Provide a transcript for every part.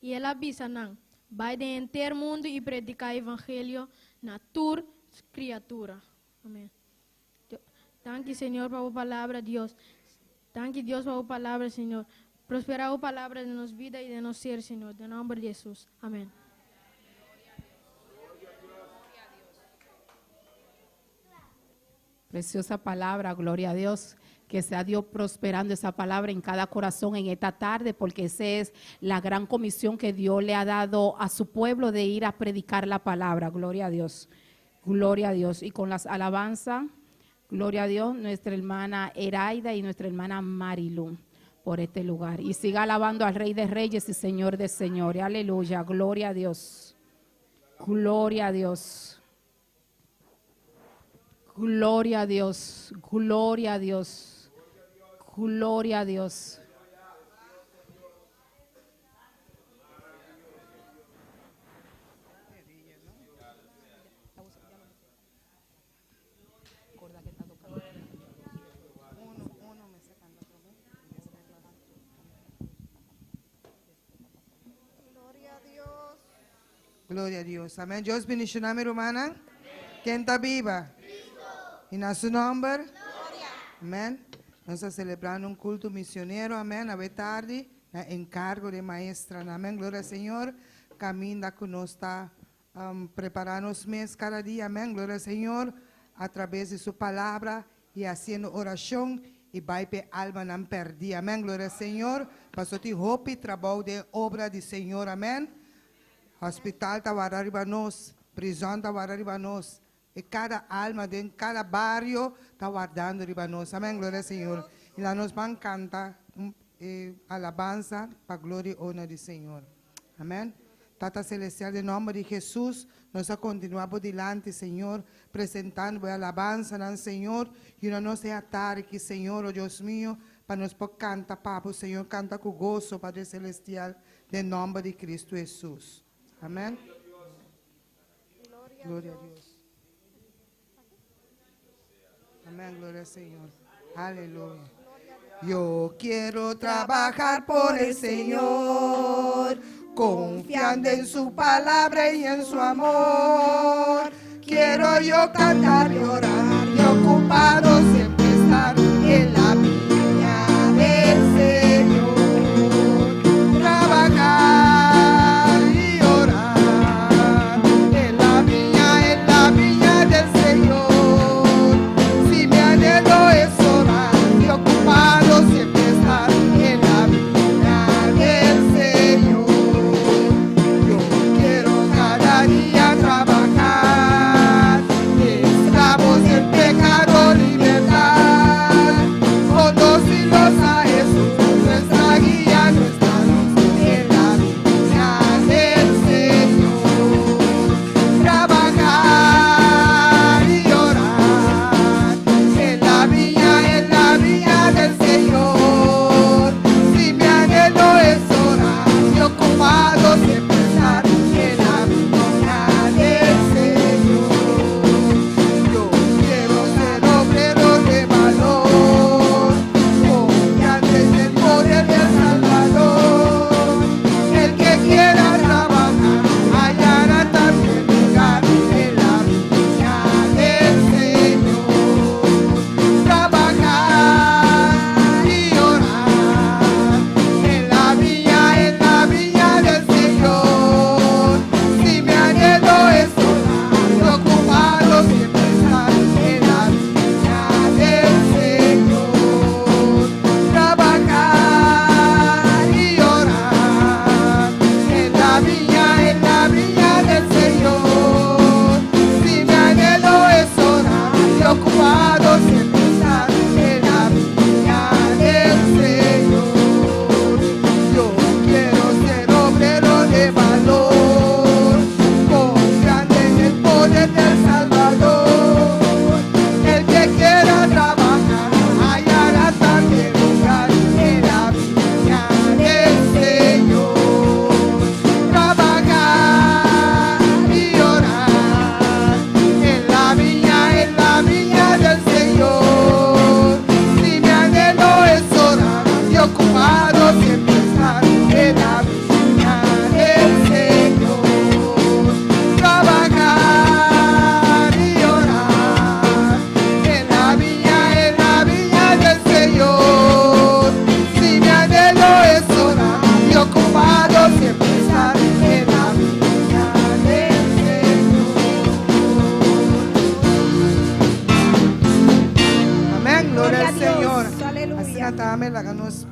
E ele avisa, não, vai de inteiro mundo e predicar o evangelho na toda criatura. Amém. Danke, Senhor, por a palavra, Deus. Danke, Deus, por a palavra, Senhor. Prosperar a palavra de nossa vida e de nosso ser, Senhor. Em nome de Jesus. Amém. Preciosa palabra, gloria a Dios. Que sea Dios prosperando esa palabra en cada corazón en esta tarde, porque esa es la gran comisión que Dios le ha dado a su pueblo de ir a predicar la palabra. Gloria a Dios. Gloria a Dios. Y con las alabanzas, gloria a Dios, nuestra hermana Eraida y nuestra hermana Marilu por este lugar. Y siga alabando al Rey de Reyes y Señor de Señores. Aleluya. Gloria a Dios. Gloria a Dios. Gloria a Dios. Gloria a Dios. Gloria a Dios. Gloria a Dios. Amén. Dios bendiga a mi hermana. ¿Quién está viva? Y en su nombre. Amén. Nós estamos celebrando um culto missionário, amém, à tarde, encargo de maestra, amém, glória ao Senhor, caminha conosco, está preparando os meses cada dia, amém, glória ao Senhor, através de sua palavra e fazendo oração e vai para a alma não perder, amém, glória ao Senhor, passou te roupa e trabalho de obra do Senhor, amém, hospital está arriba nós, prisão está arriba nós, e cada alma de cada barrio está guardando riba nós. Amém, glória ao Senhor. E lá nós vamos cantar alabança para a glória e honra do Senhor. Amém. Tata Celestial, em nome de Jesus, nós continuamos adiante, Senhor, apresentando a alabança ao Senhor. E nós nos atar aqui, Senhor, oh Deus mío, para nós poder cantar, Papo, Senhor, canta com gozo, Padre Celestial, em nome de Cristo Jesus. Amém. Glória a Deus. Amén, gloria al Señor. Aleluya. Yo quiero trabajar por el Señor, confiando en su palabra y en su amor. Quiero yo cantar y orar y ocupado siempre estar en la viña del Señor. Trabajar y orar en la viña del Señor. Es orar y ocupado siempre estar en la viña del Señor. Yo quiero cada día trabajar, esclavos del pecado, libertad.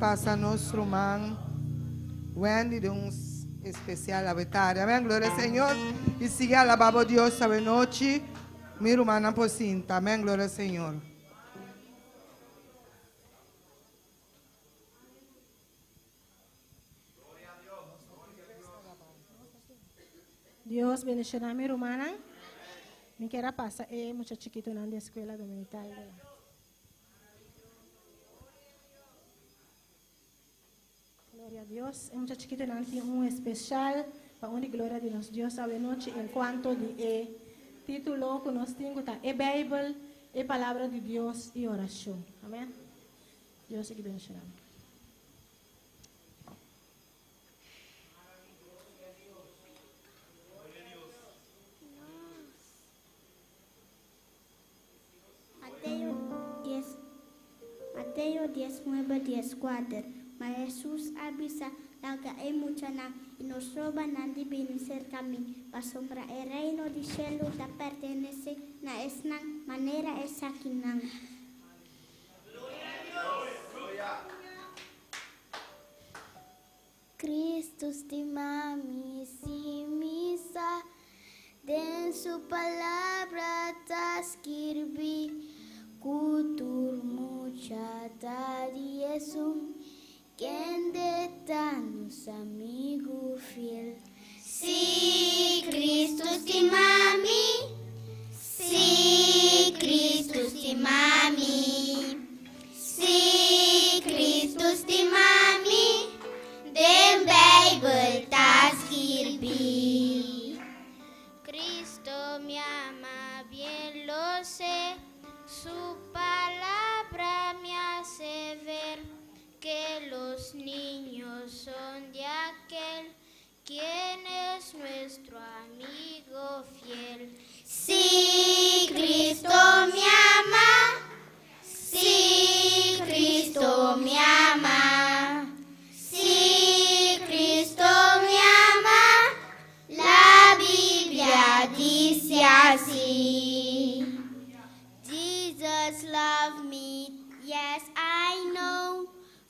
passa nosso irmão Wendy de um especial abetário. Amém, glória ao Senhor. E siga a babo Deus essa noite. Minha irmã não pocinta. Amém, glória ao Senhor. Dios bendicionar mi hermana. Me quiera pasar mucho chiquito en la escuela dominical. Gloria a Dios. Mucho chiquito en un especial para una gloria de nuestro Dios esta noche en cuanto de título que nos tengo está Bible, palabra de Dios y oración. Amén. Dios sigue bendicionando. Mateo 19:14. Mas Jesus avisa laga muchana y nos roban nandi benicer kami. Pasombra el reino di cielo da pertenece na esnang manera esa kinang. Cristo estima mi si misa, den su palabra tasquirbi. Kutur mucha tadiesum, quien de tanos amigo fiel. Si Cristo estima mi, si Cristo estima mi, si Cristo estima mi, den Bible tasquirbi. Cristo me ama, bien lo sé. Su palabra me hace ver que los niños son de aquel quien es nuestro amigo fiel. Si Cristo me ama, si Cristo me ama, si Cristo me ama, la Biblia dice así. Jesus love me, yes I know,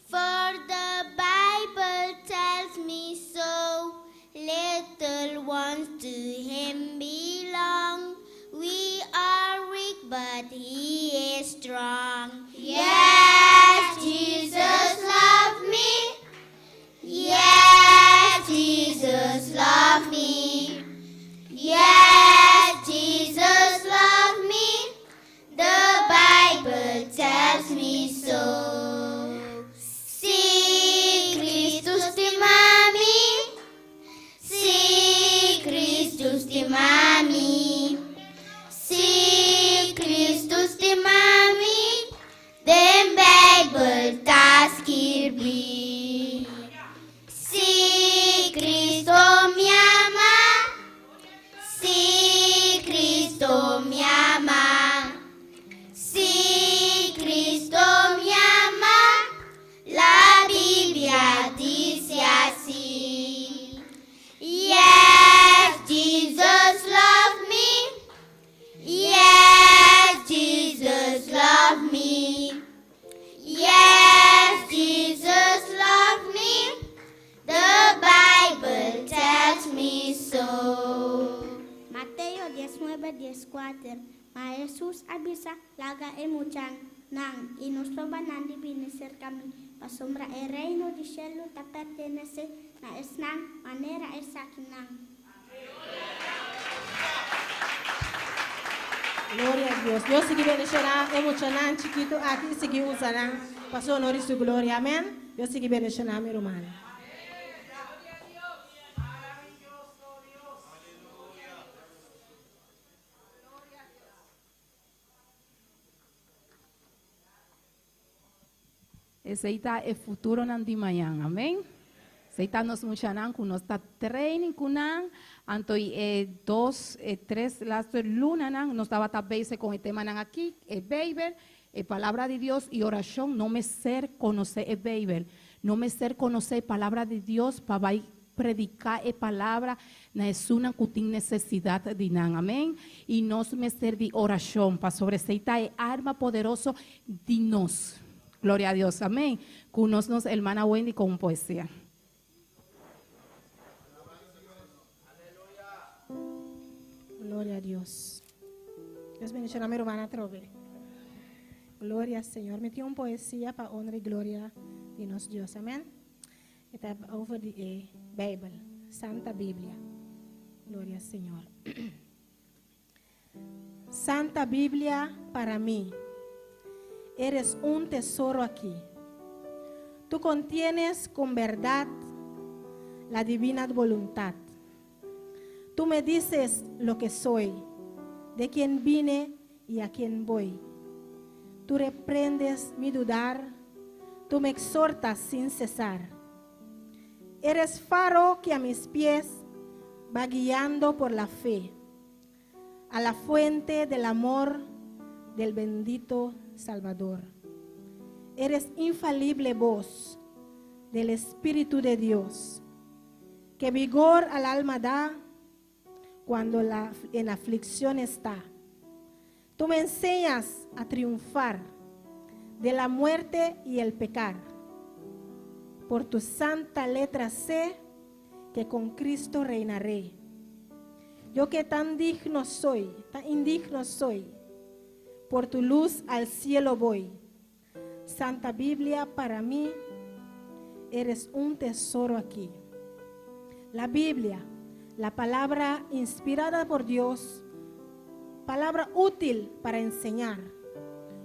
for the Bible tells me so. Little ones to him belong, we are weak but he is strong. Yes, Jesus love me, yes, Jesus love me, yes, Jesus love me. The Bible tells me so. Si Cristo estima mi, si Cristo estima mi, si Cristo estima mi, the Bible tasquirbi. Si Cristo me ama, si Cristo me ama. Si Cristo me ama, la Biblia dice así. Yes, Jesus love me. Yes, Jesus love me. Yes, Jesus love me. The Bible tells me so. Mateo 19:14. Mas Jesús avisa laga muchan nang y nos roban nandi binicer kami. Pasombra el reino di cielo te pertenece na esnang manera esa kinang. Gloria a Dios. Dios sigue bendicionando emocionando chiquito aquí sigue usando pasó honor y su gloria. Amén. Dios sigue bendicionando mi hermano. Seita el futuro nandi mayan, amén. Seita nos muchanan kun nos ta training kunan, antoi 2, 3 last luna nan nos estaba ta base con el tema nan aquí, el Bible, palabra de Dios y oración, no me ser conocer el Bible, no me ser conocer palabra de Dios para predicar palabra, na es una cutin necesidad de nan, amén. Y nos me ser de oración para sobreseita el arma poderoso de nos. Gloria a Dios, amén. Conoznos, hermana Wendy, con poesía. Gloria a Dios. Dios bendiga a mi hermana Trove. Gloria al Señor. Me tiene una poesía para honra y gloria de nuestro Dios. Amén. Está over the Bible, Santa Biblia. Gloria al Señor. Santa Biblia para mí. Eres un tesoro aquí. Tú contienes con verdad la divina voluntad. Tú me dices lo que soy, de quién vine y a quién voy. Tú reprendes mi dudar, tú me exhortas sin cesar. Eres faro que a mis pies va guiando por la fe, a la fuente del amor del bendito Salvador. Eres infalible voz del Espíritu de Dios, que vigor al alma da cuando en aflicción está. Tú me enseñas a triunfar de la muerte y el pecar. Por tu santa letra sé que con Cristo reinaré. Yo que tan indigno soy, por tu luz al cielo voy. Santa Biblia para mí, eres un tesoro aquí. La Biblia, la palabra inspirada por Dios, palabra útil para enseñar,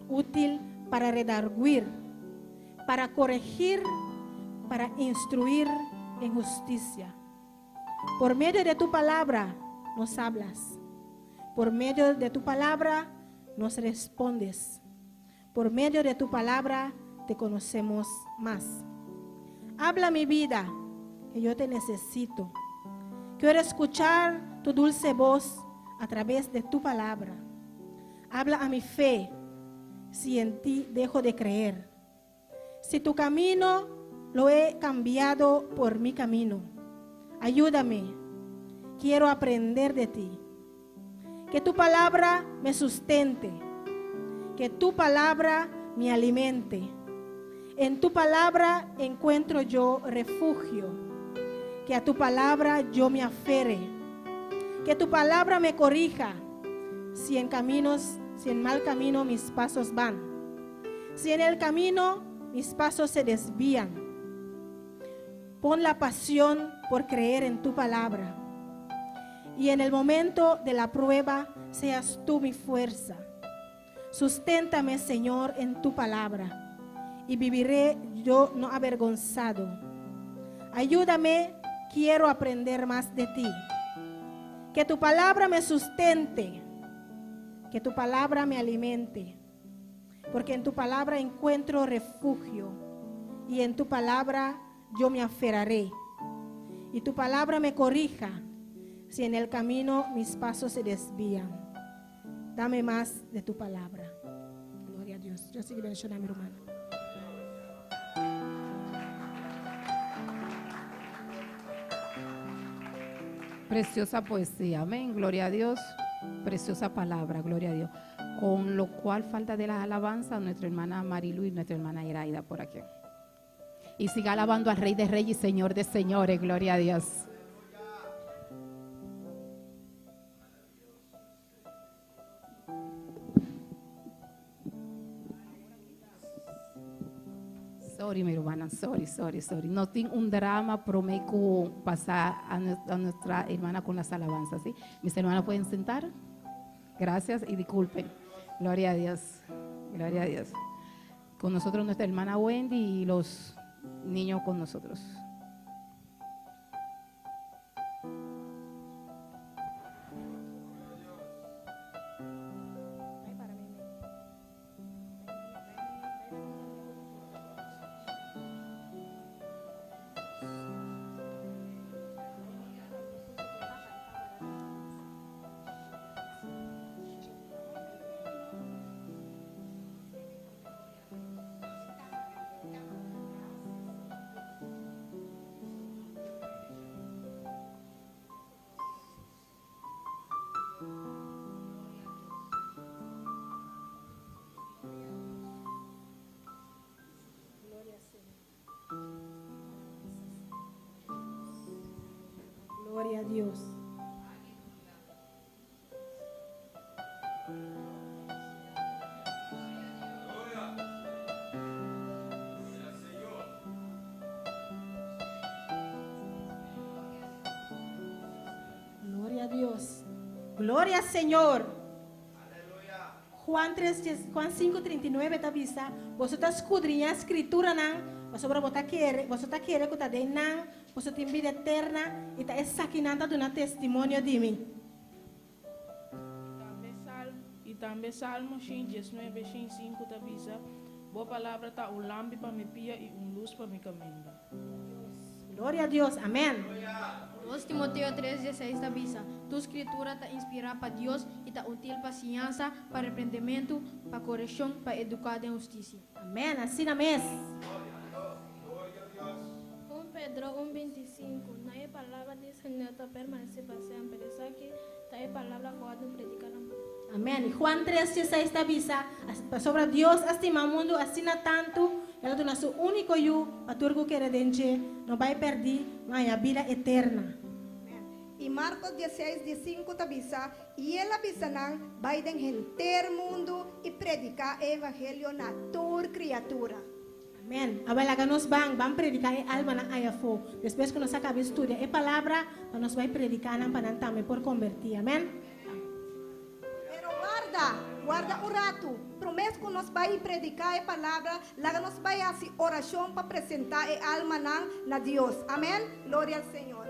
útil para redarguir, para corregir, para instruir en justicia. Por medio de tu palabra nos hablas. Por medio de tu palabra nos respondes. Por medio de tu palabra te conocemos más. Habla mi vida, que yo te necesito. Quiero escuchar tu dulce voz a través de tu palabra. Habla a mi fe, si en ti dejo de creer. Si tu camino lo he cambiado por mi camino, ayúdame, quiero aprender de ti. Que tu palabra me sustente, que tu palabra me alimente. En tu palabra encuentro yo refugio, que a tu palabra yo me aferre. Que tu palabra me corrija si en mal camino mis pasos van, si en el camino mis pasos se desvían. Pon la pasión por creer en tu palabra, y en el momento de la prueba seas tú mi fuerza. Susténtame, Señor, en tu palabra, y viviré yo no avergonzado. Ayúdame, quiero aprender más de ti. Que tu palabra me sustente, que tu palabra me alimente, porque en tu palabra encuentro refugio, y en tu palabra yo me aferraré. Y tu palabra me corrija si en el camino mis pasos se desvían. Dame más de tu palabra. Gloria a Dios. Yo sigo bendicionando a mi hermano. Preciosa poesía, amén, gloria a Dios. Preciosa palabra, gloria a Dios. Con lo cual falta de las alabanzas nuestra hermana Marilu y nuestra hermana Iraida por aquí. Y siga alabando al Rey de Reyes y Señor de Señores, gloria a Dios. Sorry, mi hermana, sorry. No tengo un drama, prometo pasar a nuestra hermana con las alabanzas, ¿sí? Mis hermanas pueden sentar. Gracias y disculpen. Gloria a Dios. Gloria a Dios. Con nosotros nuestra hermana Wendy y los niños con nosotros. Gloria a Dios. Gloria a Dios. Gloria al Señor. Juan 5:39 está vista. Vosotros escudriñan la escritura nan. Vosotros quiere que te den nan. Vosotros tienen vida eterna y está saquinando de un testimonio de mí. E também Salmo 19, 5 está vista. Boa palavra está lampi para mi pia e luz para mi caminho. Gloria a Dios. Amén. 2 Timoteo 3:16 avisa, tu escritura está inspirada para Dios y está útil para ciencia, para reprendimiento, para corrección, para educar en justicia. Amén. Así no es. 1 Pedro 1:25. No hay palabra del Señor que permanece para siempre. Esa que hay palabra cuando predicaron. Amén. Juan 3:16 avisa sobre Dios estima el mundo así tanto. Ela dona su único yo a turgo que redente no vai perder mas a vida eterna. E Marcos 16:5 avisa, e ele avisa não, vai den inteiro mundo e predicar o evangelho na toda criatura. Amém. Agora que nós vamos predicar a alma na ayafo. Depois que nós acabamos de estudar a palavra, nós vai predicar na panantame por convertir. Amém. Pero guarda o rato. Prometo que nós vai predicar a palavra, lá nós vai fazer oração para apresentar a alma na Deus. Amém. Glória ao Senhor.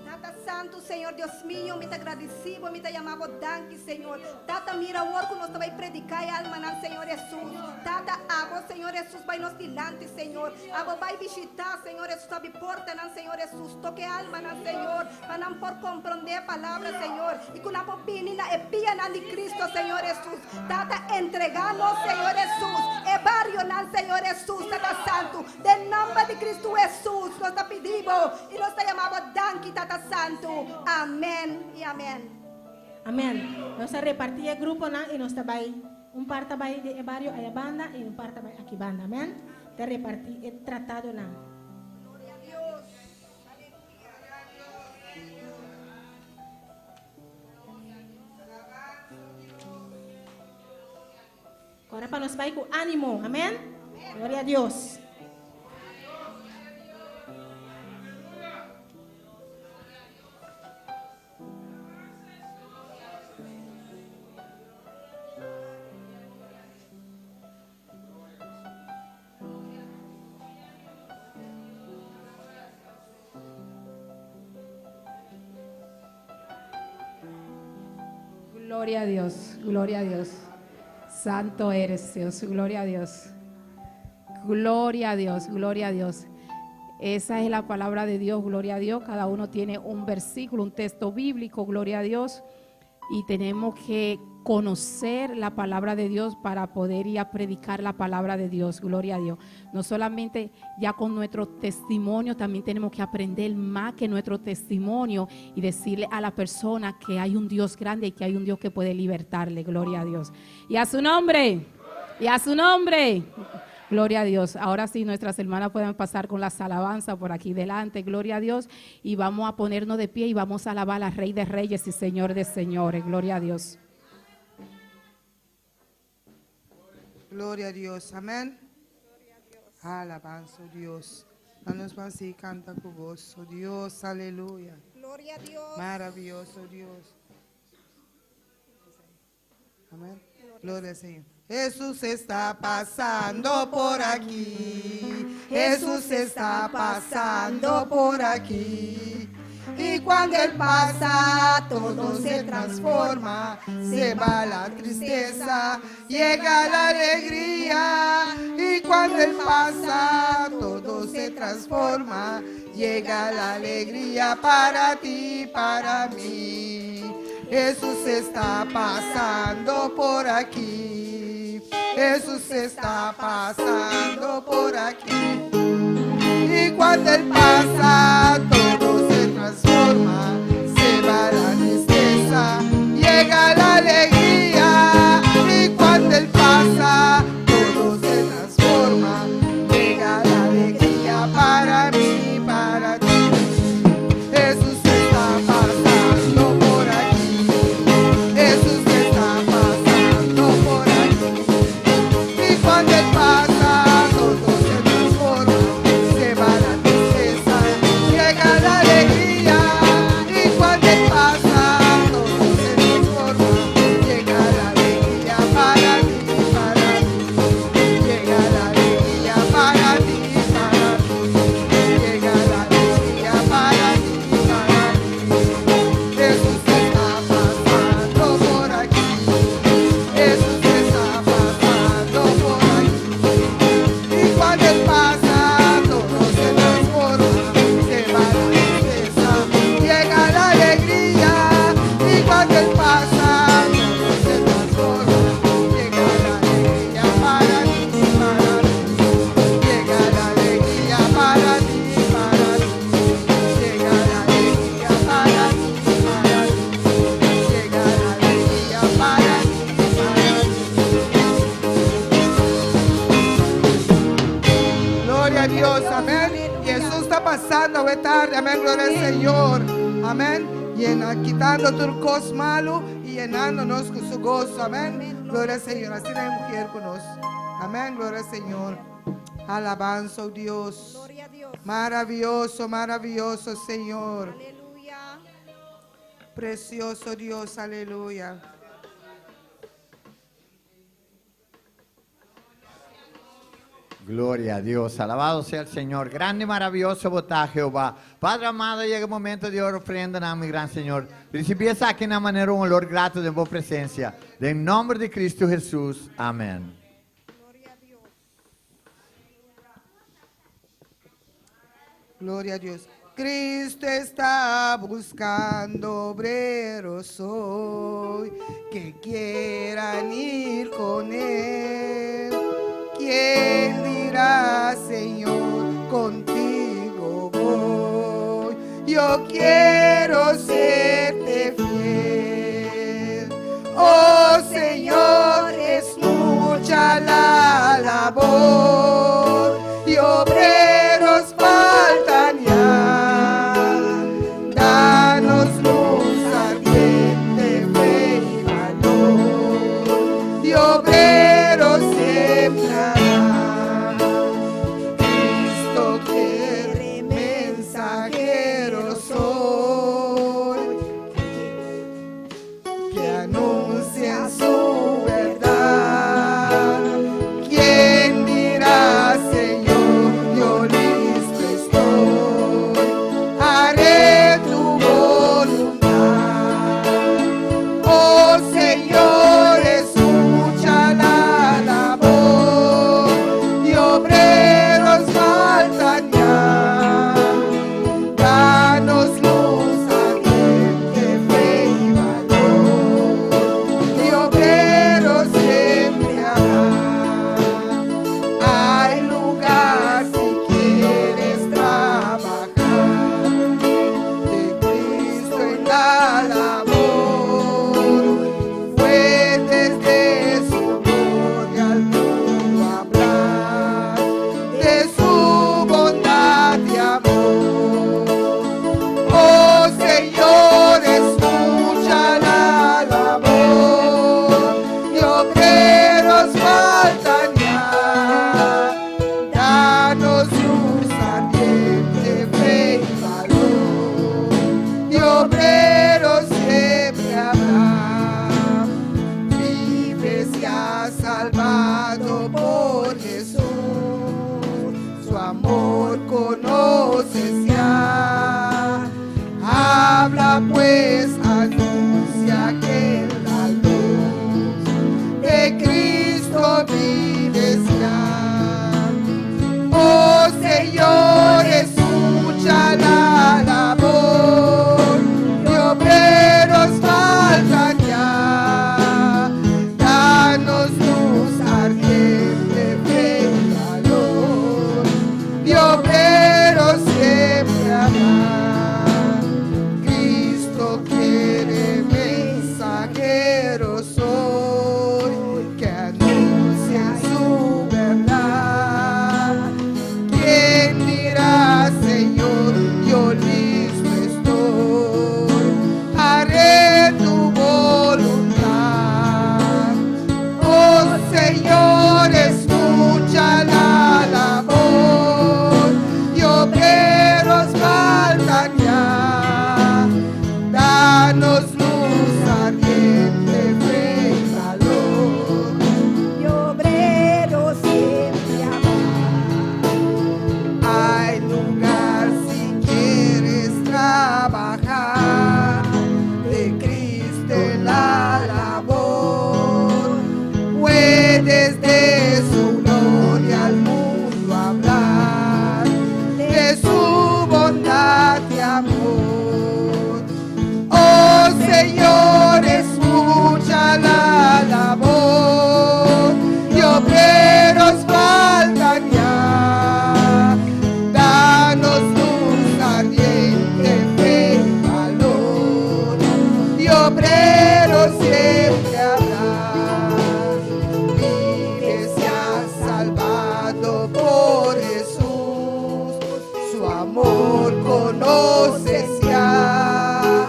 Tata Santo, Senhor Deus mío, me agradecido, me chamava danke, Senhor. Tata mira o que nós vai predicar a alma na Senhor Jesus. Tata água, Senhor Jesus, vai nos dilante, Senhor. Água vai visitar, Senhor Jesus, abre porta na Senhor Jesus. Toque a alma na Senhor, para não por compreender a palavra, Senhor. E com a popinina e pia na de Cristo, Senhor Jesus. Tata entregamos, Senhor Jesus. E barrio na Senhor Jesus, Tata Santo. De nome de Cristo Jesus, nós te pedimos e nós te chamamos danke, Tata Santo. Amén y amén. Amém. Nós repartir o grupo e nós vai parte vai de barrio a banda e parte vai aqui banda. Amém. Te repartir o tratado na. Gloria a Dios. Agora para nós vai com ânimo. Amém. Glória a Deus. Gloria a Dios, gloria a Dios. Santo eres Dios, gloria a Dios. Gloria a Dios, gloria a Dios. Esa es la palabra de Dios, gloria a Dios. Cada uno tiene un versículo, un texto bíblico, gloria a Dios. Y tenemos que conocer la palabra de Dios para poder ir a predicar la palabra de Dios, gloria a Dios. No solamente ya con nuestro testimonio, también tenemos que aprender más que nuestro testimonio y decirle a la persona que hay un Dios grande y que hay un Dios que puede libertarle, gloria a Dios. Y a su nombre, y a su nombre. Gloria a Dios. Ahora sí, nuestras hermanas pueden pasar con las alabanzas por aquí delante. Gloria a Dios. Y vamos a ponernos de pie y vamos a alabar al Rey de Reyes y Señor de Señores. Gloria a Dios. Gloria a Dios. Amén. Alabanza, Dios. Danos más y canta con gozo. Dios, aleluya. Gloria a Dios. Maravilloso Dios. Amén. Gloria al Señor. Jesús está pasando por aquí. Jesús está pasando por aquí. Y cuando Él pasa, todo se transforma. Se va la tristeza, llega la alegría. Y cuando Él pasa, todo se transforma. Llega la alegría para ti, para mí. Jesús está pasando por aquí. Jesús está pasando por aquí. Y cuando Él pasa, todo se transforma. Se va la tristeza, llega la alegría. Y cuando Él pasa, todo se transforma. Llega la alegría para mí, para ti. Jesús está pasando de tarde, amén, gloria al Señor, amén, quitando turcos malos y llenándonos con su gozo, amén, gloria al Señor, así la mujer con nosotros, amén, gloria al Señor, alabanza, oh Dios, Gloria a Dios. maravilloso, maravilloso Señor, Aleluya. precioso Dios, aleluya. Gloria a Dios, alabado sea el Señor, grande y maravilloso vota Jehová. Padre amado, llega el momento de ofrenda, mi gran Señor. Recibí aquí de manera un olor grato de vuestra presencia. En nombre de Cristo Jesús, amén. Gloria a Dios. Cristo está buscando obreros hoy que quieran ir con Él. ¿Quién dirá, Señor, contigo voy? Yo quiero serte fiel. Oh Señor, es mucha la labor y obreros faltan ya. Danos luz ardiente, fe y valor y obreros siempre habrá. Cristo quiere mensajeros hoy que anuncien su verdad. ¿Quién dirá, Señor, yo listo estoy? Haré tu voluntad. Oh Señor, escucha la labor y obreros faltan ya. Danos luz ardiente, fe y valor y obreros siempre habrá. Hay lugar si quieres trabajar de Cristo en la labor. Fue desde su gloria al mundo hablar de su bondad y amor. Oh Señor, escucha la labor y obreros faltan ya. Danos luz ardiente, fe y valor y obreros siempre habrá. Vives ya salvado por Jesús, su amor conoces ya. Habla pues, anuncia que la luz de Cristo vives ya. Oh Señor, escucha la labor y obreros faltan ya. Danos luz ardiente, fe y valor y obreros siempre habrá. Cristo quiere mensajeros hoy que anuncien su verdad. ¿Quién dirá, Señor, yo listo conoces ya.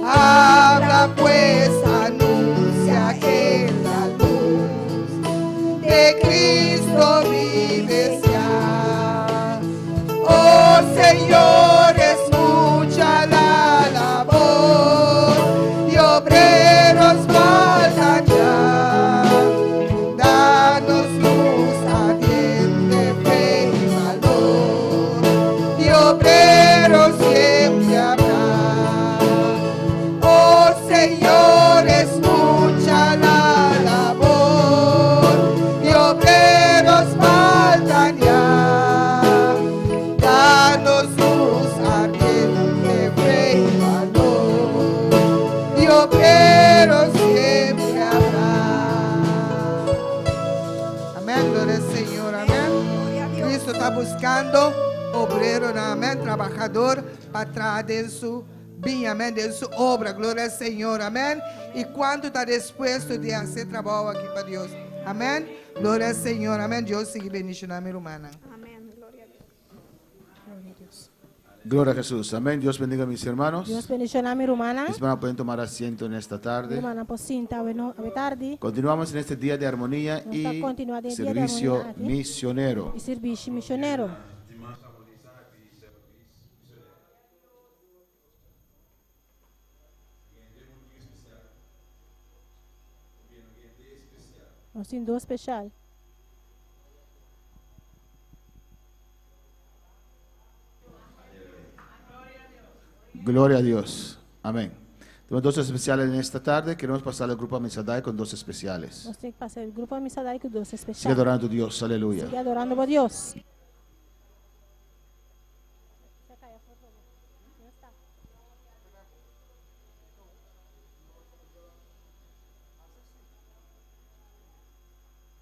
Habla pues, anuncia que la luz de Cristo vives ya. Oh Señor, escucha la labor y obreros faltan ya. Danos luz, ardiente fe y valor y obreros siempre habrá. Oh Señor, escucha la labor y obreros faltan ya. Danos luz, ardiente fe y valor y obreros siempre habrá. Amén, gloria al Señor, amén. Cristo está buscando obrero, amén, trabajador para trás de su bien, amén, de su obra, gloria al Señor, amén. ¿Y cuánto está dispuesto de hacer trabajo aquí para Dios? Amén, gloria al Señor, amén. Dios sigue bendiciendo a mi hermana. Amén, gloria a Dios. Gloria a Jesús. Amén. Dios bendiga a mis hermanos. Dios bendiga a mi hermana. Mis hermanos pueden tomar asiento en esta tarde. Hermana Pocinta, bueno, a tarde. Continuamos en este día de armonía y servicio misionero. Y servicio misionero. Nós temos dois especial. Gloria a Dios. Amén. Tenemos dos especiales en esta tarde. Queremos pasar al grupo Amisadai con dos especiales. Nós temos que passar o grupo Amisadai com dois especiais. Sigue adorando a Dios. Aleluya. Sigue adorando a Deus.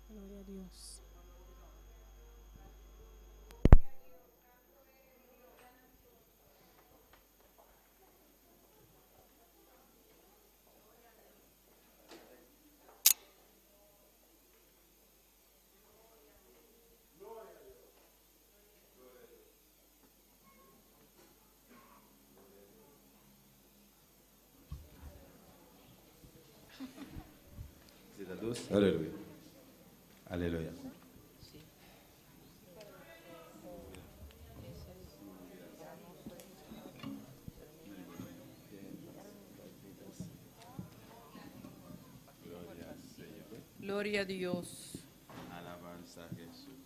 Glória a Deus. Aleluya. Aleluya. Gloria a Dios. Alabanza a Jesús.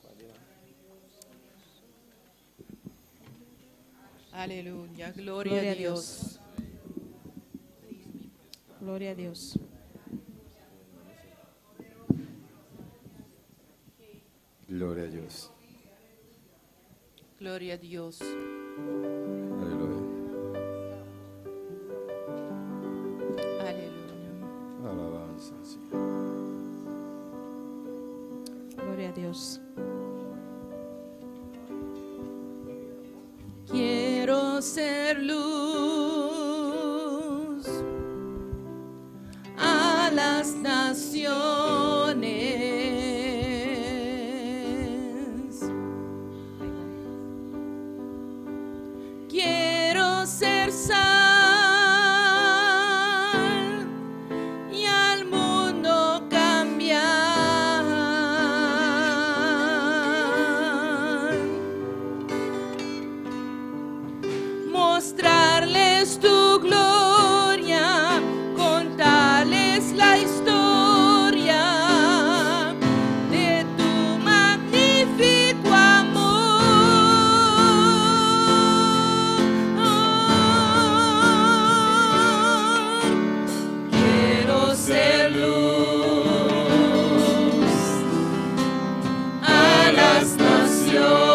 Aleluya. Gloria a Dios. Glória a Deus. Gloria a Dios. Gloria a Dios. Aleluya. Aleluya. Alabanza, Señor. Glória a Deus. Quiero ser luz a las naciones. Quiero ser sal y al mundo cambiar. Mostrarles tu gloria, contarles la historia de tu magnífico amor. Quiero ser luz a las naciones.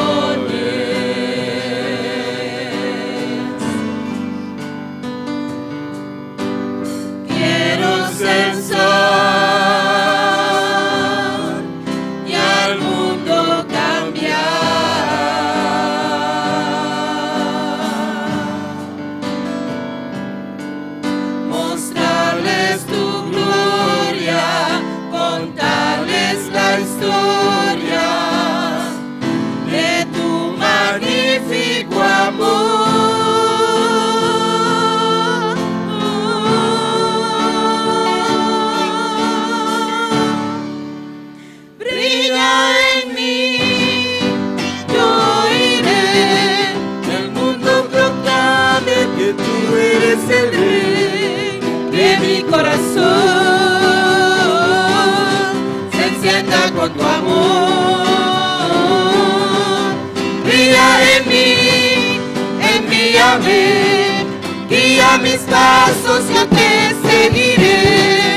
envíame, guía mis pasos, yo te seguiré,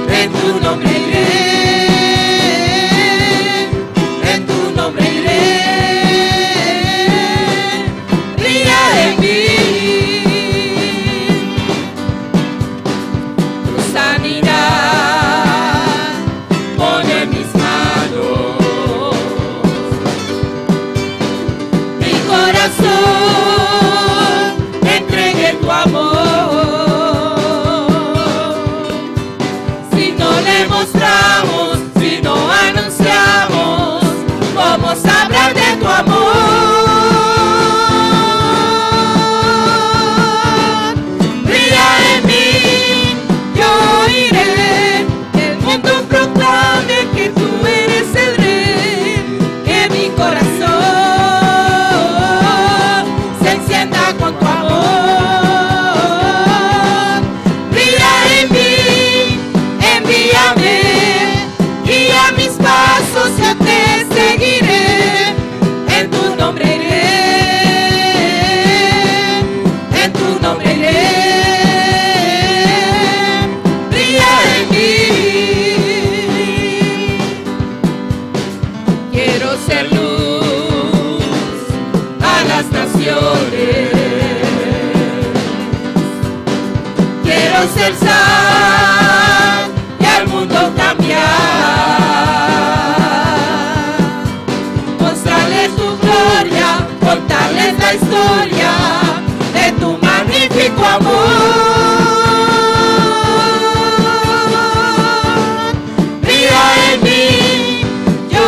en tu nombre iré, en tu nombre iré, brilla en mí, tu sanidad, pone en mis manos, mi corazón, entregue tu amor. Si no le mostramos, si no anunciamos, ¿cómo sabrán de tu amor? Brilla en mí, yo iré, el mundo proclame que tú eres el rey, que mi corazón se encienda con tu amor. Brilla en mí, envíame, guía mis pasos, yo te seguiré, en tu nombre iré, en tu nombre iré, brilla en mí. Quiero ser luz a las naciones, quiero ser sal y al mundo cambiar, mostrarles tu gloria, contarles la historia de tu magnífico amor. Brilla en mí, yo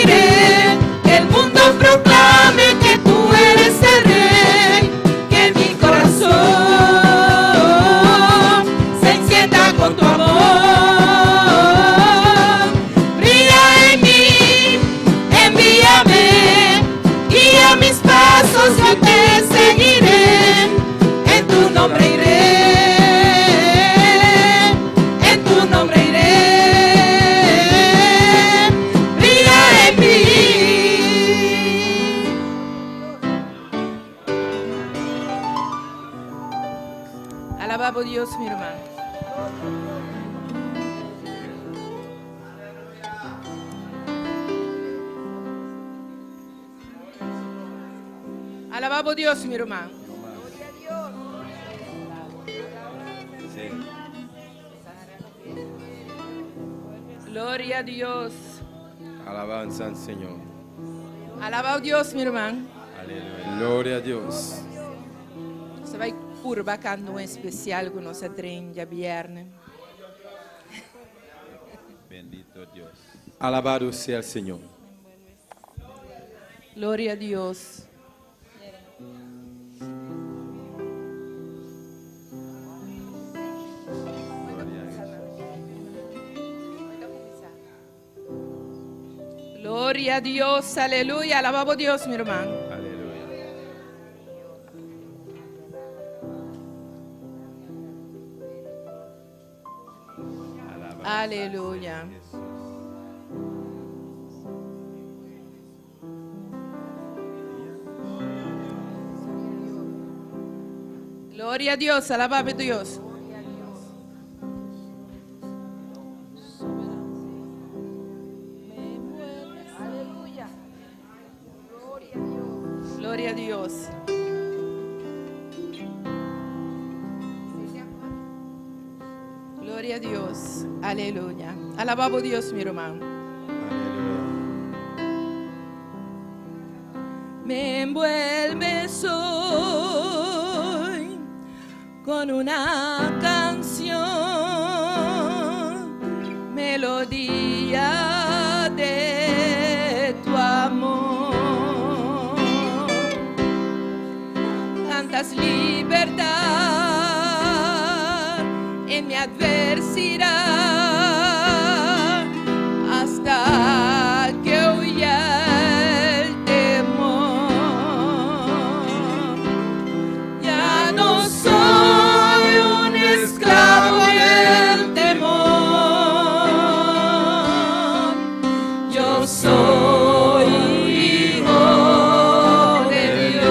iré, que el mundo proclame que tú eres el rey, que mi corazón se encienda con tu amor. Brilla en mí, envíame, guía mis pasos, yo te seguiré, en tu nombre iré, en tu nombre iré, brilla en mí. Alabado Dios, mi hermano. Alabado Dios, mi hermano. Gloria a Dios. Alabanza al Señor. Alabado Dios, mi hermano. Aleluya. Gloria a Dios. Você vai curvar canto um especial com nossa trem de viernes. Bendito Dios. Alabado sea el Señor. Gloria a Dios. Gloria a Dios, aleluya. Alabado Dios, mi hermano. Aleluya. Aleluya. Gloria a Dios, alabado Dios. Gloria a Dios. Gloria a Dios. Aleluya. Alabado Dios, mi hermano. Me envuelves hoy con una canción, melodía de tu amor. Cantas libertad en mi adversidad hasta que huya el temor. Ya no soy un esclavo del temor, yo soy hijo de Dios.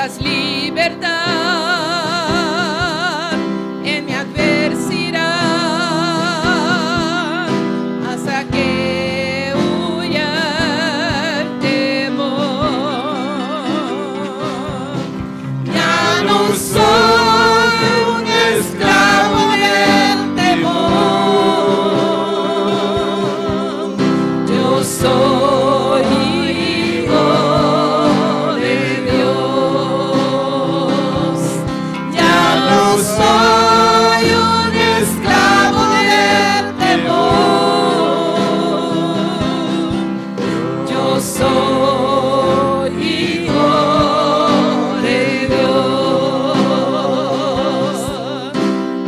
das libertad en mi adversidad, hasta que huya el temor. Ya no soy un esclavo del temor, yo soy hijo de Dios. Ya no soy un esclavo del temor, yo soy hijo de Dios.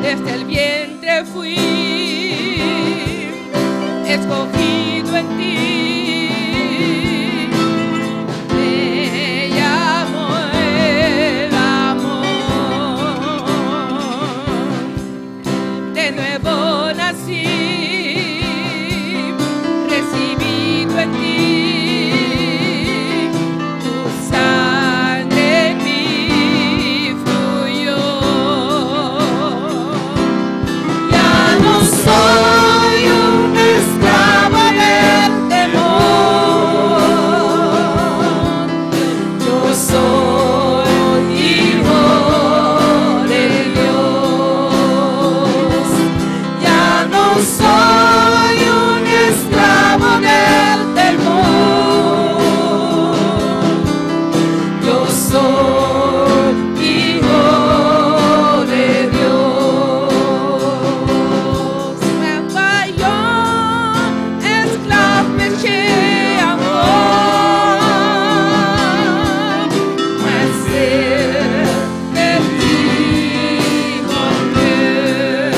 Desde el vientre fui escogido en ti. Me llamó el amor. De nuevo nací, recibido en ti. Tu sangre en mí fluyó. Ya no soy un esclavo del temor, yo soy hijo de Dios. Ya no soy un esclavo del temor, yo soy hijo de Dios. Vaillon, esclave péché, amor, mais c'est petit mon Dieu.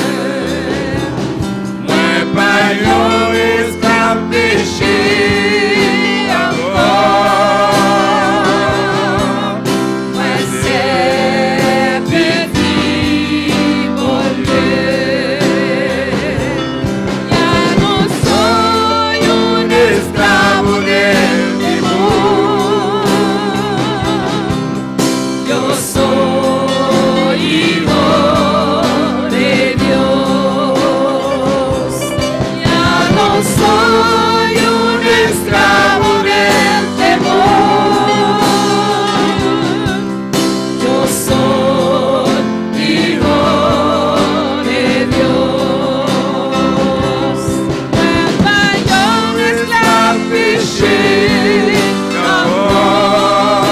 Moi, païen, esclave péché, amour, mais c'est petit mon Dieu. Ya no soy un esclavo del temor, yo soy hijo de Dios. Ya no soy un esclavo del temor, yo soy hijo de Dios. Vaillon, esclave péché, amour,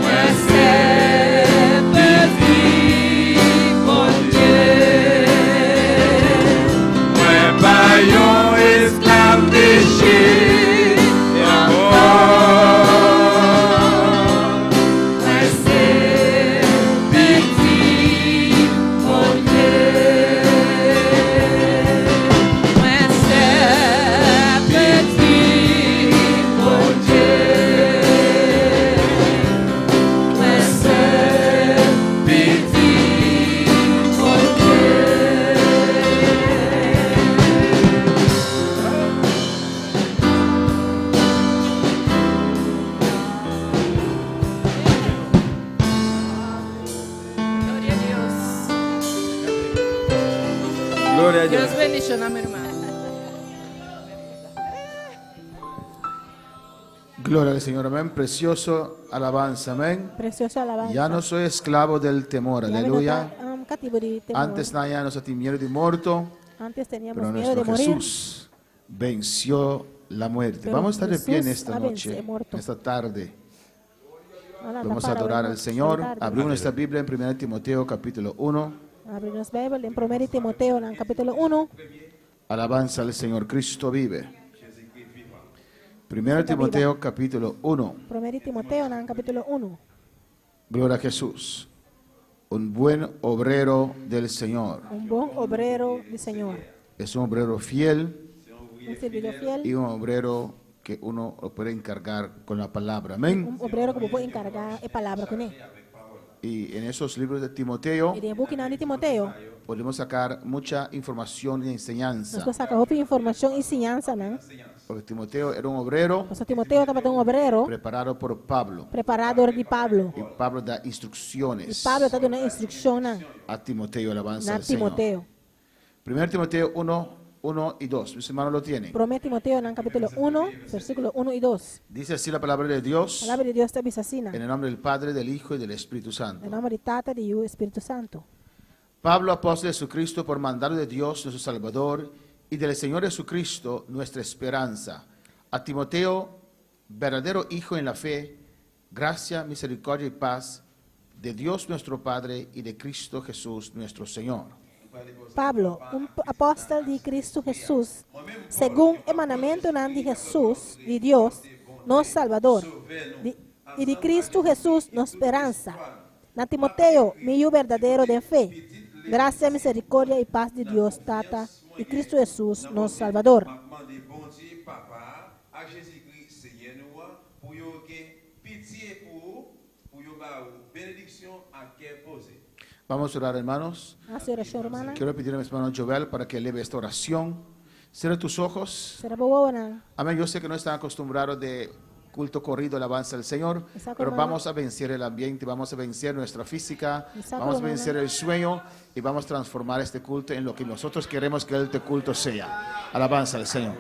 mais c'est petit mon Dieu. Moi, païen, esclave péché, amour, Mais c'est petit mon Dieu. Mais c'est petit mon Dieu. Mais c'est petit mon Gloria a Dios. Gloria a Dios. Dios bendición a mi hermano. Gloria al Señor, amén. Precioso alabanza, amén. Preciosa alabanza. Ya no soy esclavo del temor, aleluya. Cativo de temor. Antes teníamos a miedo de muerto, Antes teníamos pero miedo de nuestro morir. Jesús venció la muerte. Pero Vamos a estar de pie en Jesús esta ha noche, muerto. en esta tarde. Ahora Vamos la a adorar para al Señor. tarde. Abrimos nuestra Biblia en 1 Timoteo capítulo 1. Abrimos Biblia en 1 Timoteo, en el capítulo 1. Alabanza al Señor, Cristo vive. 1 Timoteo capítulo 1. 1 Timoteo, en el capítulo 1. Gloria a Jesús. Un buen obrero del Señor. Un buen obrero del Señor. Es un obrero fiel Un servidor fiel. y un obrero que uno lo puede encargar con la palabra. Amén. Un obrero que puede encargar la palabra con él. Y en esos libros de Timoteo I de boeken aan Timoteo, podemos sacar mucha información y nós enseñanza. sacar roupa informação e ensinança, né? Porque Timoteo era un obrero Pastor Timoteo estava obrero preparado por Pablo. preparador de Pablo. Y Pablo da E instrucciones Pablo está dando instrução a Timoteo, alabanza na al Señor. Timoteo. 1 Timoteo 1 y 2. Mis hermanos lo tienen. 1 Timoteo, no capítulo 1, versículo 1 y 2. Dice así la palabra de Dios, A palavra de Deus está assassina. en el nombre del Padre, del Hijo y del Espíritu Santo. Em nome de Tata e do Espírito Santo. Pablo, apóstol de Jesucristo, por mandato de Dios, nuestro Salvador, y del Señor Jesucristo, nuestra esperanza. A Timoteo, verdadero hijo en la fe, gracia, misericordia y paz de Dios nuestro Padre y de Cristo Jesús nuestro Señor. Pablo, apóstolo de Cristo Jesús, según el mandamiento de Jesús, de Dios, nuestro Salvador, y de Cristo Jesús, nuestra esperanza. Na Timoteo, meio verdadeiro de fe, graça, misericórdia e paz de Deus, Tata, e Cristo Jesus, nosso Salvador. Vamos a orar, hermanos. Nossa oração, hermana. Quiero pedir a mi hermano Joel para que eleve esta oración. Cierra tus ojos. Será boa, né? Amén. Yo sé que no están acostumbrados de culto corrido, alabanza al Señor, pero vamos a vencer el ambiente, vamos a vencer nuestra física, vamos a vencer el sueño y vamos a transformar este culto en lo que nosotros queremos que este culto sea. Alabanza al Señor.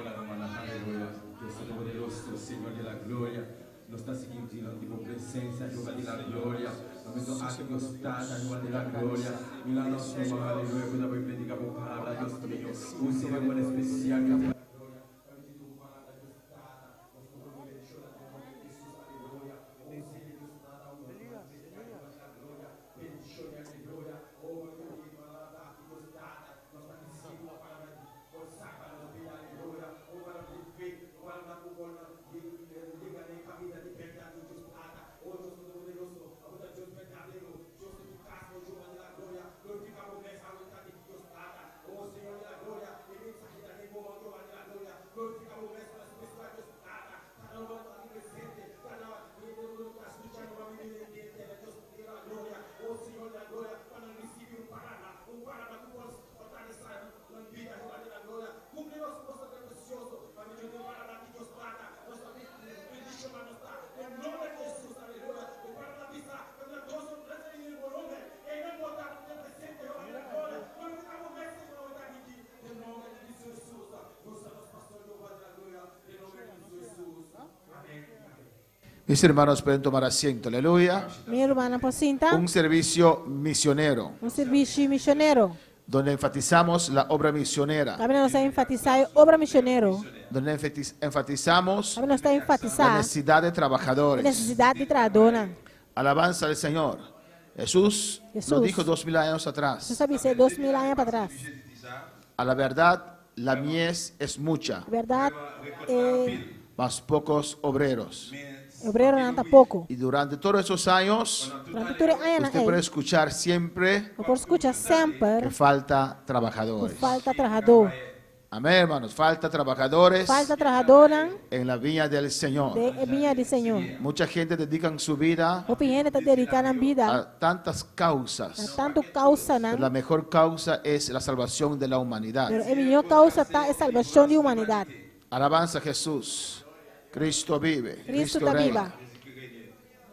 Mis hermanos pueden tomar asiento, aleluya. Minha irmã aposinta, Un servicio misionero, serviço missionário. donde enfatizamos la obra misionera, Também nós está enfatizar a obra missionário. donde enfatizamos Também nós está la enfatizar necesidad de a trabajadores. necessidade de trabalhadora. Alabanza al Señor. Jesús lo dijo 2000 años Você atrás. sabe ser 2000 anos para trás. A la verdad, la mies es mucha, Verdade, mas pocos obreros. obreiro não está pouco. Y durante todos esos años, Durante todo ano usted puede escuchar siempre eu posso escutar que sempre falta que trabajadores. falta trabalhador. Amén, hermanos. Falta trabajadores Falta trabalhadora en la viña del Señor. de vinha de Senhor. Mucha gente dedica su vida O gente está dedicada a vida a tantas a causas. tanto causa, Pero né? la mejor causa es la salvación de la humanidad. Pero a melhor causa está a salvação da humanidade. Alabanza a Jesús. Cristo vive. Cristo está reina. viva.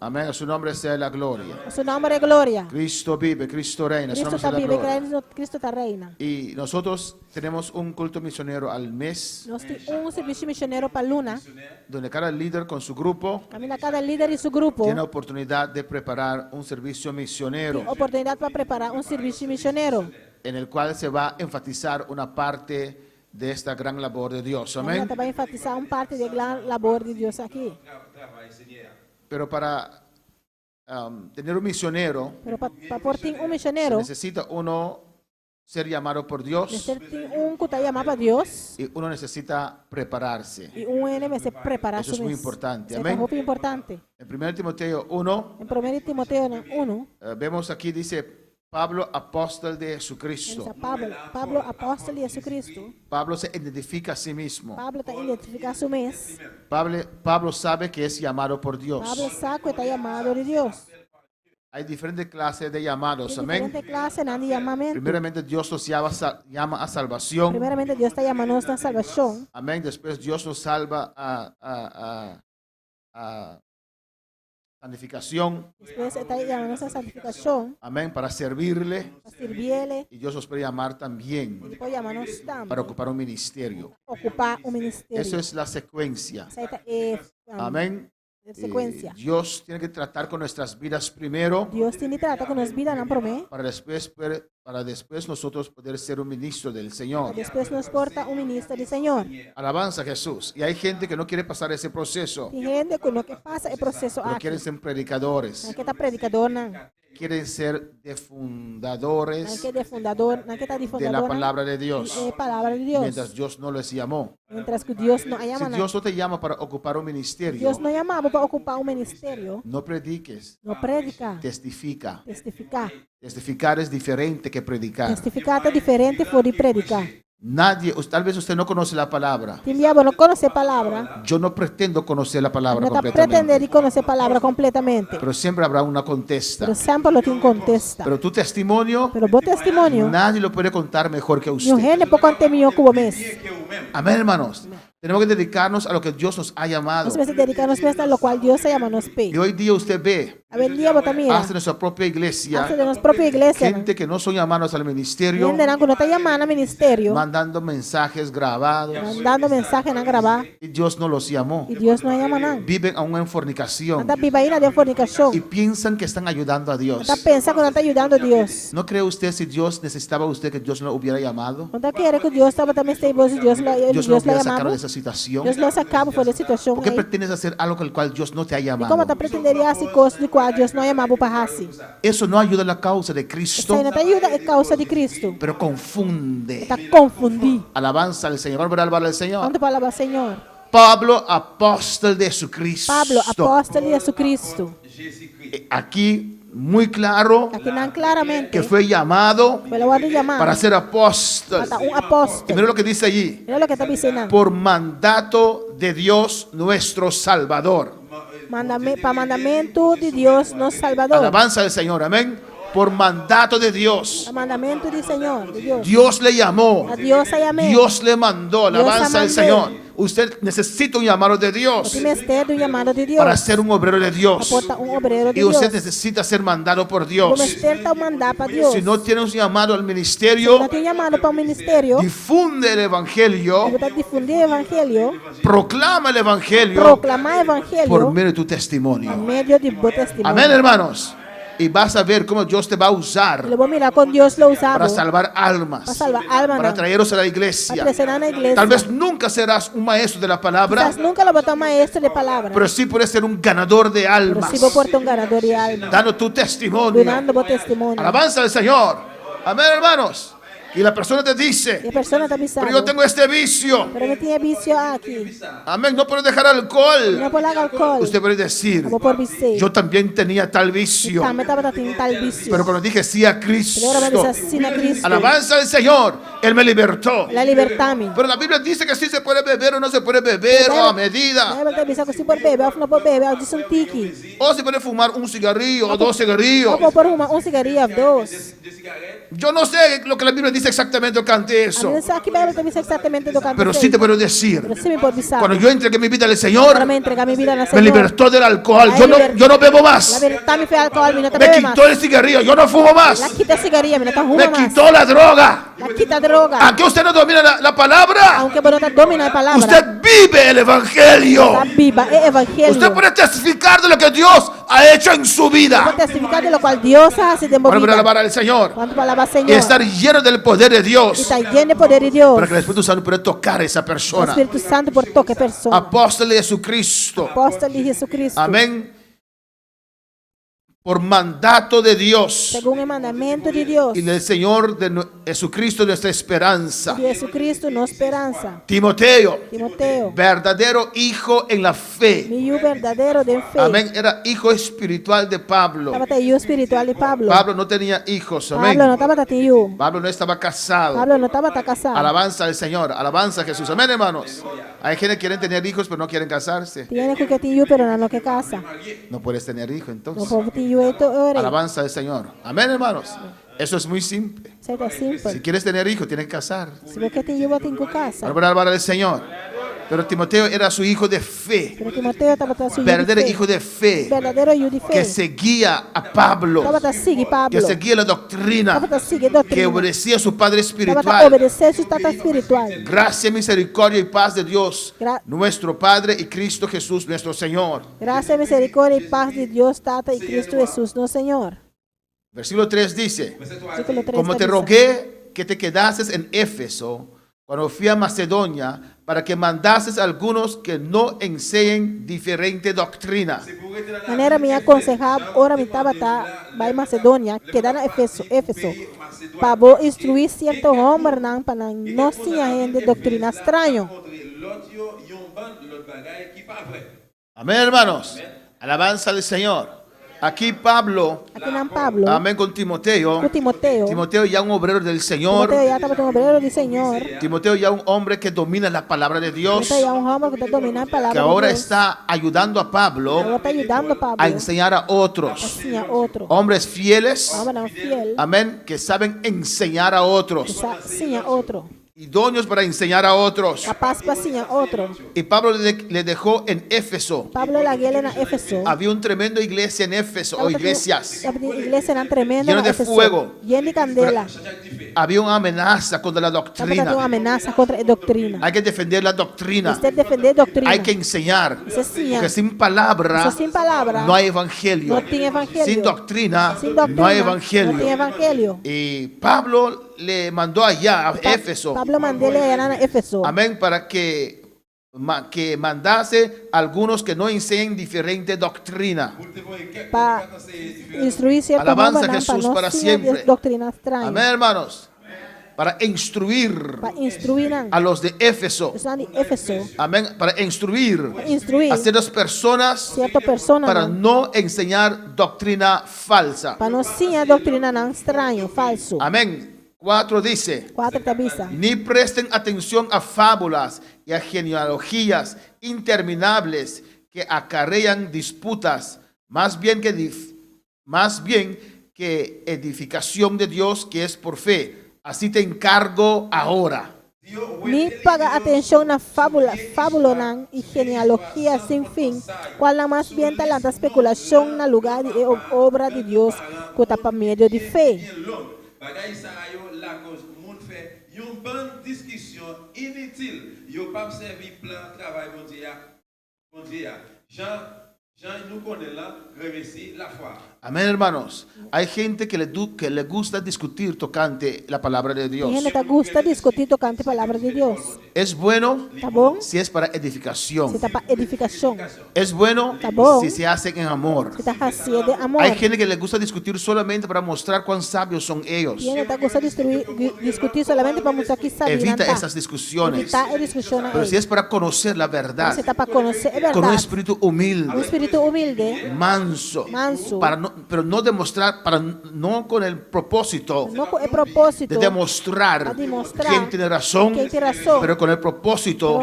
Amén. A su nombre sea la gloria. O seu nome é glória. Cristo vive. Cristo reina. A su Cristo nombre sea está la viva, gloria. Cristo está reina. Y nosotros tenemos un culto misionero al mes, Nós temos serviço missionário para Luna. donde cada líder con su grupo Camina cada líder e seu grupo. tiene oportunidad de preparar un servicio misionero, Tem oportunidade para preparar serviço missionário. en el cual se va a enfatizar una parte de esta gran labor de Dios. Camina Amén. também enfatizar parte da grande labor de Deus aqui. Pero para tener un misionero, Pero para por ter se missionário, necesita uno ser llamado por Dios necessita que está chamado para Deus y uno necesita prepararse. e deve se preparar. Eso es muy importante. É Amén. muito importante. En 1 Timoteo 1, Em 1 Timoteo 1, vemos aquí, dice Pablo, apóstol de Jesucristo. Pablo, apóstolo de Jesucristo. Pablo se identifica a sí mismo. Pablo está identificado a su mes. Pablo sabe que es llamado por Dios. Pablo sabe que está chamado de Deus. Hay diferentes clases de llamados. Hay Amén. diferentes clases de llamamiento. Primeramente Dios nos llama a salvación. Primeramente Dios está llamando a salvación. Amén. Después Dios nos salva a santificación. Después está llamando a santificación. Amén. Para servirle. Para servirle. Y Dios nos puede llamar también Y puede llamarnos también. para ocupar un ministerio. Ocupar un ministerio. Eso es la secuencia. Esa Amén. secuencia. Dios tiene que tratar con nuestras vidas primero Dios tiene que tratar con nuestras vidas, ¿no? para después nosotros poder ser un ministro del Señor. Después nos porta un ministro del Señor. Alabanza a Jesús. Y hay gente que no quiere pasar ese proceso. Y gente con lo que pasa el proceso Pero aquí. quieren ser predicadores. No hay que estar predicador, no. Quieren ser No hay fundadores que de fundador, no hay que estar de de fundador. la palabra de Dios. Palabra de Dios. Mientras Dios no les llamó. Mientras que Dios no Si llama Dios no te llama para ocupar un ministerio, Dios no llamaba para ocupar un ministerio. no prediques. No predica. Testifica. Testificar. Testificar es diferente que predicar. Testificar es diferente de predicar. Nadie, tal vez usted no conoce la palabra. Si diablo no conoce palabra, Yo no pretendo conocer la palabra no está completamente. pretender conocer palabra completamente. Pero siempre habrá una contesta. Pero siempre lo tiene contesta. Pero tu testimonio, Pero vos testimonio, nadie lo puede contar mejor que mi usted. gente por contar mío como mes. Amén, hermanos. Tenemos que dedicarnos a lo que Dios nos ha llamado. Nos vamos a dedicarnos a lo cual Dios se llama nos pe. Y hoy día usted ve, A ver, día vos mira. hasta nuestra propia iglesia, Hasta de nuestra propia iglesia. gente que no son llamados al ministerio, Gente que no está llamando al ministerio. mandando mensajes grabados, Mandando mensajes a grabar. y Dios no los llamó. Y Dios no llama nada. Viven aún en fornicación Anda viva ahí de fornicación. y piensan que están ayudando a Dios. Anda pensa que no está ayudando a Dios. ¿No cree usted si Dios necesitaba a usted que Dios lo hubiera llamado? No quiere que Dios estaba también está vos Dios lo Dios lo hubiera llamaba. sacado de esa situación. Dios lo sacaba por la situación ¿Por qué ahí. pretendes hacer algo con el cual Dios no te ha ¿Y cómo llamado? te pretendería hacer cosas de cual Dios no llamaba para hacer? Eso no ayuda a la causa de Eso Cristo, no te ayuda a causa de Cristo. pero confunde. Está confundido. Alabanza al Señor. Vamos a alabar al Señor. ¿Cuánto palabra Señor? Pablo, apóstol de Jesucristo. Pablo, apóstol de Jesucristo. Aquí muy claro Aquí dan claramente que fue llamado fue lo de llamar para ser apóstol. hasta un apóstol. Y mira lo que dice allí. Mira lo que está diciendo. Por mandato de Dios nuestro Salvador. Para mandamiento de Dios no Salvador. Alabanza al Señor. Amén. Por mandato de Dios. Para mandamiento del Señor, de Dios. Dios le llamó. A Dios se llamó. Dios le mandó. Dios Alabanza al mandó. Señor. Usted necesita un llamado de Dios Tiene usted un llamado de Dios. para ser un obrero de Dios. Aporta un obrero de Y usted Dios. necesita ser mandado por Como Dios. usted está mandado para Dios. Si no tiene un llamado al Si ministerio, no tiene llamado para un ministerio, difunde el evangelio, usted difundir el evangelio, proclama el evangelio proclamar el evangelio por medio de tu testimonio. en medio de tu testimonio. Amén, hermanos. Y vas a ver cómo Dios te va a usar Y lo voy a mirar con Dios lo usaba. para salvar almas, Para salvar almas. para traeros a la Para iglesia. crecer en la iglesia. Tal vez nunca serás un maestro de la palabra, Quizás nunca lo voy a maestro de palabra. pero sí puedes ser un ganador de Pero almas, si vos portas un ganador de alma. dando tu testimonio. Donando vos testimonio. Alabanza al Señor. Amén, hermanos. Y la persona te dice, Y la persona está avisando. pero yo tengo este vicio. Pero me tiene vicio aquí. Amén, no puedo dejar alcohol. No puedo alcohol. Usted puede decir, Como por vicio. yo también tenía tal vicio, También estaba teniendo tal vicio. pero cuando dije sí a Cristo, Pero ahora me dice sin a Cristo. alabanza al Señor, Él me libertó. La libertad a mí. Pero la Biblia dice que sí se puede beber o no se puede beber o a medida, La Biblia dice que si por beber, o no por beber, o dice un tiki. o se puede fumar un cigarrillo o dos cigarrillos. O por fumar un cigarrillo, dos. Yo no sé lo que la Biblia dice exactamente ante A eso, mí aquí la Biblia dice exactamente lo que pero sí te puedo decir, Pero sí me puedo avisar. cuando yo entregué mi vida al Ahora Señor, me entrega mi vida al me Señor. libertó del alcohol. La Yo libertad- no bebo La más. libertad me fue alcohol, mi no te Me bebe más. quitó el cigarrillo. Yo no fumo La más. quita el cigarrillo, mi no te fuma Me más. quitó la droga. La quita droga. Aunque usted no domina la palabra, Aunque vos no te domina la palabra. usted vive el evangelio. Está viva, es evangelio. Usted puede testificar de lo que Dios ha hecho en su vida. Puedo testificar de lo cual Dios hace de Para vida. alabar al Señor Cuánto palabra y Señor. estar lleno del poder de Y Dios, está lleno de poder de Dios. para que el Espíritu Santo pueda tocar a esa El persona. Espíritu Santo por toque persona. Apóstol de Jesucristo. Apóstol de Jesucristo. Amén. Por mandato de Dios Según el mandamiento de Dios. y del Señor de Jesucristo, nuestra esperanza. De Jesucristo, no esperanza. Timoteo, Timoteo. verdadero hijo en la fe. Mi hijo verdadero de fe. Amén. Era hijo espiritual de Pablo. Estaba hijo espiritual de Pablo. Pablo no tenía hijos. Pablo Amén. no estaba tío. Pablo no estaba casado. Pablo no estaba casado. Alabanza al Señor. Alabanza a Jesús. Amén, hermanos. Hay gente que quieren tener hijos pero no quieren casarse. Tiene que tío, pero no que casa. No puedes tener hijos No entonces. puedo tío. Alabanza del Señor. Amén, hermanos. Eso es muy simple. Si quieres tener hijos, tienes que casar. Para alabar al Señor. Pero Timoteo era su hijo de fe. Verdadero hijo de fe. Que seguía a Pablo. Que seguía la doctrina. Que obedecía a su padre espiritual. Gracia, misericordia y paz de Dios, nuestro Padre, y Cristo Jesús, nuestro Señor. Gracia, misericordia y paz de Dios, Tata, y Cristo Jesús, no Señor. Versículo 3 dice: como te rogué que te quedases en Éfeso cuando fui a Macedonia, para que mandases a algunos que no enseñen diferente doctrina. Manera me aconsejaba, ahora mi tabata, va a Macedonia, quedar a Éfeso, para instruir ciertos hombres para no enseñar de doctrina extraña. Amén, hermanos. Alabanza al Señor. Aquí Pablo, amén, con Timoteo. Timoteo ya un obrero del Señor. Timoteo ya un hombre que domina la palabra de Dios. Que ahora está ayudando a Pablo a enseñar a otros. Hombres fieles, amén, que saben enseñar a otros. Idóneos para enseñar a otros. Y Pablo le dejó en Éfeso. Había un tremendo iglesia en Éfeso, o iglesias llenas de fuego. Había una amenaza contra la doctrina. Hay que defender la doctrina. Hay que enseñar. Porque sin palabra no hay evangelio. Sin doctrina no hay evangelio. Y Pablo le mandó allá a Éfeso. Amén, para que mandase a algunos que no enseñen diferente doctrina. Alabanza a Jesús para siempre. Amén, hermanos. Para instruir a los de Éfeso. Amén. Para instruir a ciertas personas para no enseñar doctrina falsa. Amén. 4 dice: ni presten atención a fábulas y a genealogías interminables que acarrean disputas, más bien que edificación de Dios que es por fe. Así te encargo ahora. Ni paga atención a fábulas y genealogías sin fin, cual la más bien talanta especulación na lugar de obra de Dios que está para medio de fe. Discussion inutile. Yo pas servi plan travail bon Dieu. Jean nous connaît là, réussi la foi. Amén, hermanos. Hay gente que le gusta discutir tocante la palabra de Dios. Es bueno si es para edificación. Es bueno si se hace en amor. Hay gente que le gusta discutir solamente para mostrar cuán sabios son ellos. Evita esas discusiones. Pero si es para conocer la verdad, con un espíritu humilde, manso, pero no demostrar, no con el propósito de demostrar quién tiene razón, pero con el propósito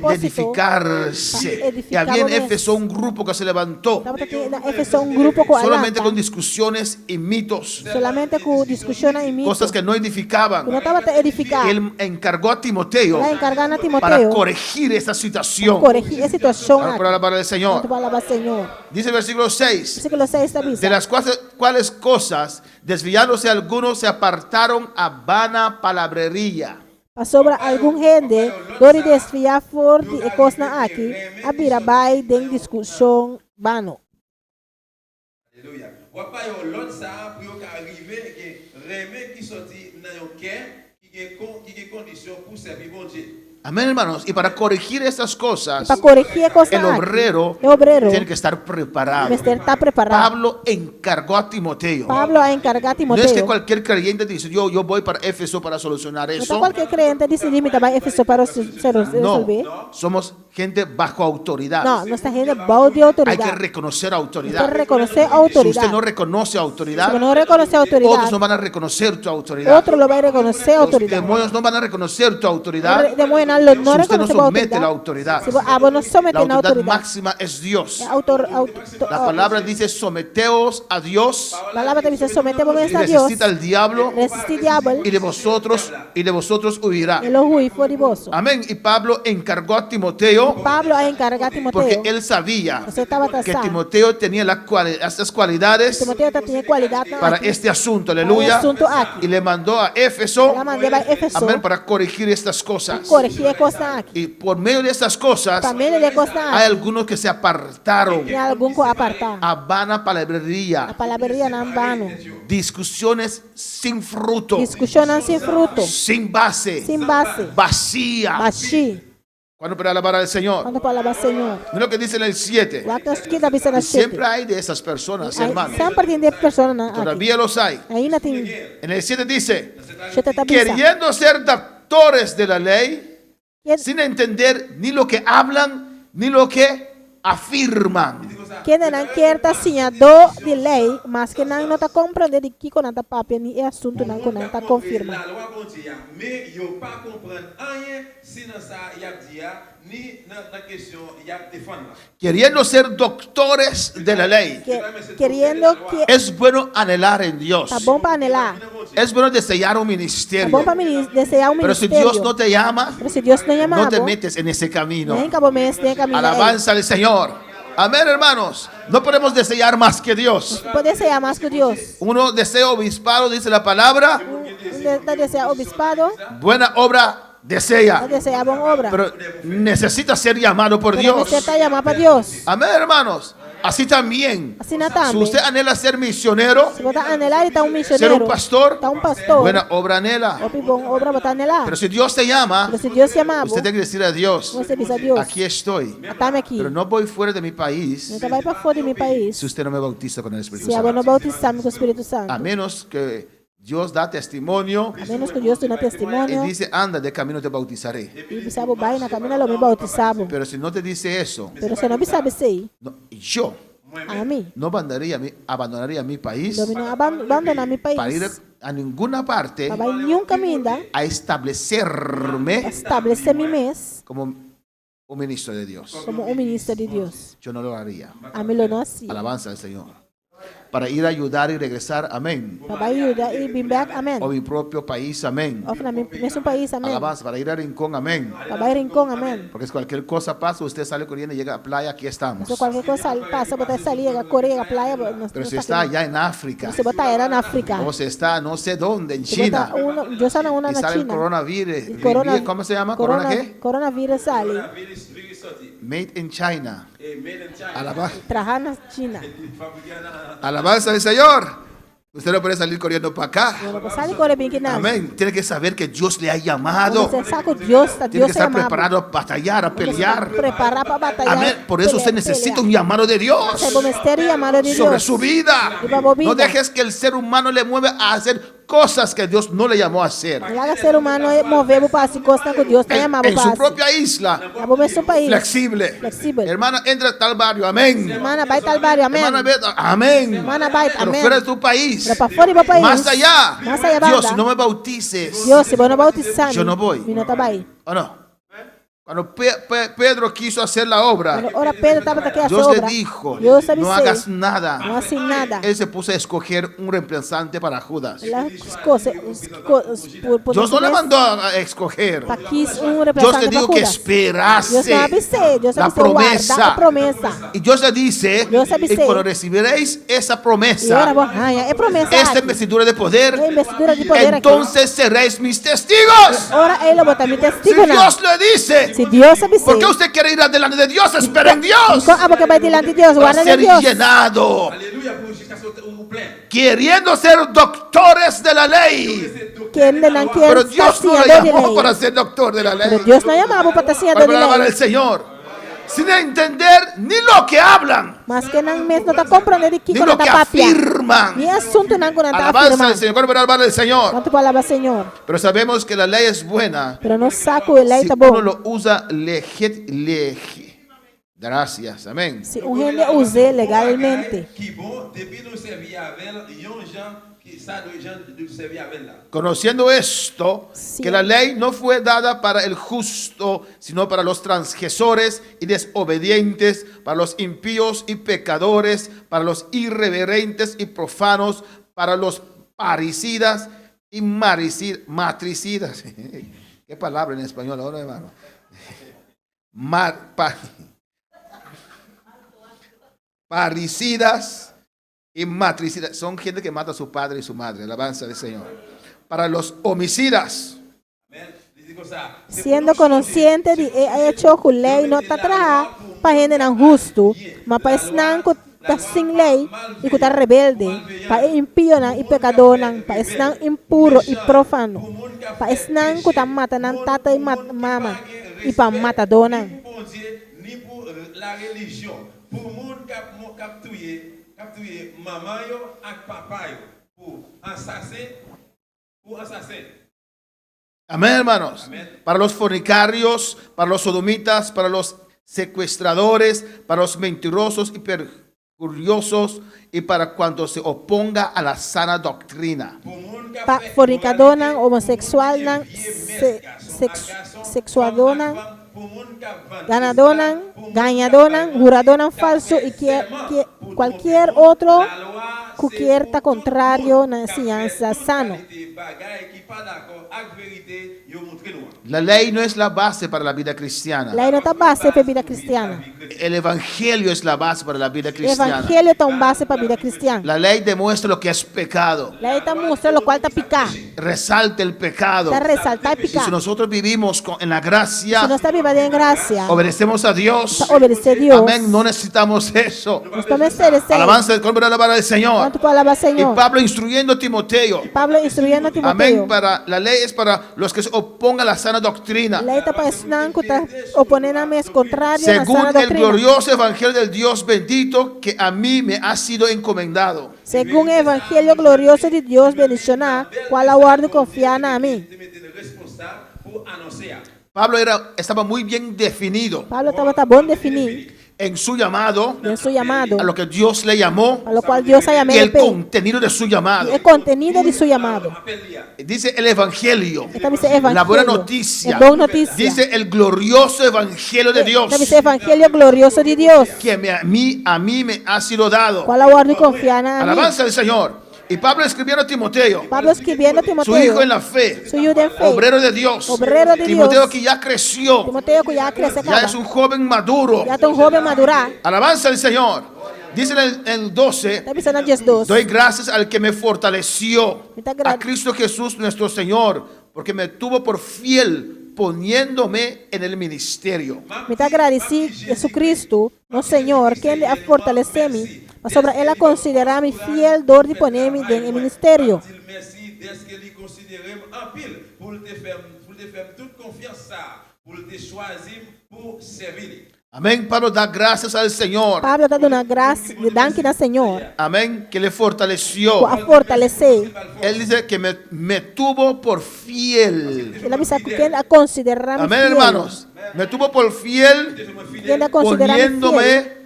de edificarse. Y había en Éfeso un grupo que se levantó solamente con discusiones y mitos, cosas que no edificaban. Él encargó a Timoteo para corregir esa situación. Para alabar al Señor. Dice el versículo 6: de las cuales cosas, desviándose algunos, se apartaron a vana palabrería. Sobre algún gente, dori desviar for de cosna aquí, abirabai den discusión vano. Alléluia. Wapa yo l'autre ça pour yo arriver que remet qui sorti dans yo cœur qui condition pour servir bon Dieu. Amén, hermanos. Y para corregir estas cosas, el obrero tiene que estar preparado. Pablo encargó a Timoteo. No es que cualquier creyente dice, yo voy para Éfeso para solucionar eso. No, somos gente bajo autoridad. Hay que reconocer autoridad. Si usted no reconoce autoridad, otros no van a reconocer tu autoridad. Los demonios no van a reconocer tu autoridad. nacional Si no usted no reconoce somete la autoridad, autoridad, si vos no la someten autoridad autoridad, máxima es Dios. la La palabra dice someteos a Dios palabra te dice sometemos y a Dios, resistid al diablo resistid diablo, y de vosotros huirá. y lo huí fuori vosso. Amén. Y Pablo encargó a Timoteo Pablo ha encargado a Timoteo, porque él sabía você estava que tasado, Timoteo tenía estas cualidades Timoteo tinha qualidade para aqui, este asunto, para aleluya. este asunto aqui. Y le mandó a Éfeso, Ela mandou para Éfeso, amén, para corregir estas cosas. corrigir coisas aqui. Y por medio de estas cosas, Também ele coisa hay aqui. algunos que se apartaron Tem algum que apartar. a vana palabrería, A palavra não vano. discusiones sin fruto, Discussão sem fruto, sin base, sem base, vacía. baixi. Cuando para alabar al Señor. Quando palavra Senhor. Mira lo que dice en el 7. O que aqui da bisa na Siempre hay de esas personas, hermanos. Sempre tem de pessoas aqui. Todavía los hay. Ainda tem. En el 7 dice, Cheta da bisa. queriendo ser doctores de la ley, sin entender ni lo que hablan, ni lo que afirman. Que não quer estar senhador de lei, mas que não está compreendendo de que não está papel nem é assunto não está confirma. Mais yo pas comprendre rien si dans ça y a dit ni dans la question y a défendre. Queriendo ser doctores de la ley. Queriendo que Es bueno anhelar en Dios. tá bom para anelar, Es bueno desear un tá ministerio. bom para desejar Pero si ministério. Dios no te llama, Pero se Deus não chamar, no te metes en ese camino. nem acabou mês, nem caminho. Alabanza al Señor. Amén, hermanos. No podemos desear más que Dios. Pode desejar mais que Deus. Uno desea obispado, dice la palabra. Desea obispado, Buena obra desea. desea boa obra. Pero necesita ser llamado por Pero Dios. necessita chamar para Deus. Amén, hermanos. Así también. Assim não Si também. usted anhela ser misionero, Se botar anelar e tá ser missionário, un pastor, tá pastor. buena obra anhela. Opi bom obra botar anelar. Pero si Dios te llama, Pero se Deus chamar, usted tiene que decir a Dios, você avisa a Deus. aquí estoy. Estamos aqui. Pero no voy fuera de mi país Não vai para fora de meu país. si usted no me bautiza con el Espíritu Se agora não Santo. bautizamos com o Espírito Santo. A menos que Dios da testimonio A menos que Deus tenha y testemunho. dice, anda, de camino te bautizaré. E sabe vai na caminha lo me bautizamos. Pero si no te dice eso, Pero se não sabe sei, no, yo a mim, no abandonaría mi país domino abandonar meu país. para ir a ninguna parte Para vai nenhum caminho a establecerme estabelecer meu mês como un ministro de Dios. como um ministro de Deus. Yo no lo haría. A mim lo não assim. Alabanza al Señor. Para ir a ayudar y regresar, amén. Para vai ajudar e vir back, amém. O mi propio país, amén. Of na mesmo país, amém. Alabanza, para ir a Rincón, amén. Para vai rincón, amém. Porque si cualquier cosa pasa, usted sale corriendo y llega a la playa, aquí estamos. Se qualquer coisa passa, botar salir, a Coreia, a praia, Pero si está allá en África, se botar era na África. o se está no sé dónde, en Se China, botar eu só uma y na sale el China. coronavirus, ¿cómo se llama? ¿Corona qué? Coronavírus sale. Made in China. Trajar na China. Alabanza al Señor. Usted no puede salir corriendo para acá. Sale correr bem que não. Amén. Tiene que saber que Dios le ha llamado. Você sabe que Deus está Tiene Deus que estar chamado. preparado a batallar, a pelear. Preparar para batalhar. Amén. Por eso usted necesita un llamado de Dios Seu mistério e amado de sobre Deus. su vida. E para a vida. No dejes que el ser humano le mueva a hacer cosas que Dios no le llamó a hacer. Não haga ser humano mover para as coisas que Deus tem chamado En su para. propia isla, Seu país. flexible. Flexível. Hermana, entra a tal barrio. Amén. Hermana, vai tal barrio, amém. Hermana, ve, amén. Hermana, vai, Pero amém. fuera de tu país, Pero para fora do país. más allá, Mais allá, Dios, banda. si no me bautices, Deus, se você não bautizar, yo no voy. não tá vai. ¿O no? Cuando Pedro quiso hacer la obra, Ora Pedro estava aqui a Dios le obra. dijo, Deus sabe no ser. hagas nada. Não assim nada. Él se puso a escoger un reemplazante para Judas. As coisas, por Dios no le mandó a escoger. para quis Dios le representante dijo para que Judas. Deus esperase não avisei, Deus la avisou guardar a promesa. promessa. Y Dios le dice, Dios avisé. y cuando recibiréis esa E ora promesa, vou é promessa. esta aqui. investidura de poder, É investidura de poder aqui. entonces seréis mis testigos. Ora ele botar me Si testigo não. Dios le dice, Se Deus avisei. ¿por qué usted quiere ir adelante de Dios? Espera en Dios. Porque vai delante de Deus, Para guarda de ser Deus. llenado, Alléluia pour jusqu'à ce au plein. queriendo ser doctores de la ley. Que ele não quer Pero estar Dios no le senhador de llamó ley. para ser doctor de la Pero ley. Deus não chamava para estar senhador Para de alabar lei. al Señor. Sin entender ni lo que hablan, Mas que não mesmo está compreendendo de que ni quando lo que está papia. afirman. Ni assunto não quando está Alabanza al afirmando. Señor. ¿Cuándo para alabar al Señor? Quanto palavra Senhor. Pero sabemos que la ley es buena Pero no saco ele si tá uno bom. lo usa Gracias, amén. Se gente usa legalmente. Que bom, depuis nous servir avec yon gens qui ça de gens de servir avec là. Conociendo esto, que la ley no fue dada para el justo, sino para los transgresores y desobedientes, para los impíos y pecadores, para los irreverentes y profanos, para los parricidas y matricidas. ¿Qué palabra en español ahora, hermano? Parricidas y matricidas. Son gente que mata a su padre y su madre. Alabanza del Señor. Para los homicidas. Siendo consciente de hecho que lei não está atrás para gente não justo, mas para esnan que está sem lei e que está rebelde, para impio e pecador, para esnan impuro e profano, para esnan que está matando tata e mama e para matador. Ni pour la religion, pour moun k'ap tuye maman yo ak papa yo, pour assassin. Amén, hermanos. Amén. Para los fornicarios, para los sodomitas, para los secuestradores, para los mentirosos y perjuriosos y para cuanto se oponga a la sana doctrina. Para fornicador, homosexual, sexuador, ganador, jurador falso y cualquier otro que contrario a la enseñanza sano. La ley no es la base para la vida cristiana. La ley no está base para la vida cristiana. El evangelio es la base para la vida cristiana. El evangelio está en base para la vida cristiana. La ley demuestra lo que es pecado. La ley demuestra lo cual está pecado. Resalta el pecado. Resalta el pecado. Si nosotros vivimos en la gracia, si nosotros vivimos en gracia, obedecemos a Dios. Obedece a Dios. Amén. No necesitamos eso. Alabanza del nombre del Señor. Y Pablo instruyendo a Timoteo. Amén. Para la ley es para los que se opongan a la sana doctrina. Según el glorioso evangelio del Dios bendito que a mí me ha sido encomendado. Según el evangelio glorioso de Dios bendicionar, cual aguardo confiar a mí. Pablo estaba muy bien definido. Pablo estaba bien definido. En su llamado, a lo que Dios le llamó, a lo cual Dios ha llamado, y el contenido de su llamado. El contenido de su llamado. Dice el evangelio, evangelio, la buena noticia. Dice el glorioso evangelio de Dios. Dice evangelio glorioso de Dios. Que a mí me ha sido dado. Cual aguardo y confiar a mí. Alabanza al Señor. Y Pablo escribiendo a Timoteo, su hijo en la fe, obrero de Dios, Timoteo que ya creció, ya es un joven maduro. Alabanza al Señor. Dice en el 12, doy gracias al que me fortaleció, a Cristo Jesús nuestro Señor, porque me tuvo por fiel poniéndome en el ministerio. Me te agradecí Jesucristo, no Señor, quien le ha fortalecido mas sobre ela considerar-me fiel dor de poner-me em ministério. Amén. Pablo da gracias al Señor. Pablo está dando graça, danke ao Senhor. Amén. Que le fortaleció. A fortalecer. Él dice que me tuvo por fiel. Ele me sabe quem a considerar-me Amén, fiel. Hermanos. Me tuvo por fiel poniéndome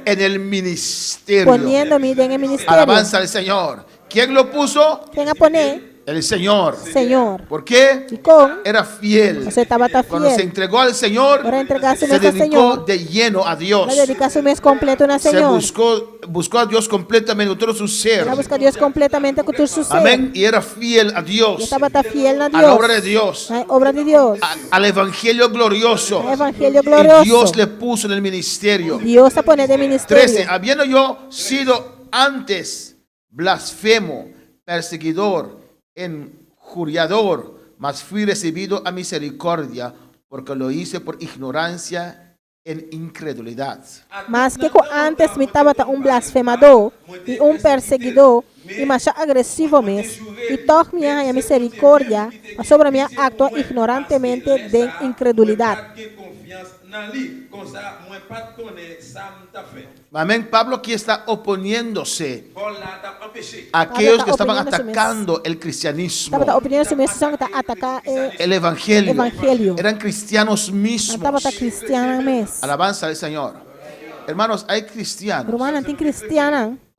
en el ministerio. Poniéndome en el ministerio. Alabanza al Señor. ¿Quién lo puso? ¿Quién a poner? El Señor. Señor. ¿Por qué? Era fiel. Cuando se entregó al Señor, se dedicó de lleno a Dios. Se buscó a Dios completamente con todo su ser. Amén. Y era fiel a Dios. A la obra de Dios. Al evangelio glorioso. Y Dios le puso en el ministerio. 13. Habiendo yo sido antes blasfemo, perseguidor, injuriador, mas fui recibido a misericordia, porque lo hice por ignorancia en incredulidad. Mas que antes me estava blasfemador e perseguidor e mais agressivo mesmo, e toque minha misericórdia, mas sobre minha actua ignorantemente de incredulidade. Amén. Pablo aquí está oponiéndose a aquellos que estaban atacando el cristianismo, el evangelio. Eran cristianos mismos. Alabanza al Señor. Hermanos, hay cristianos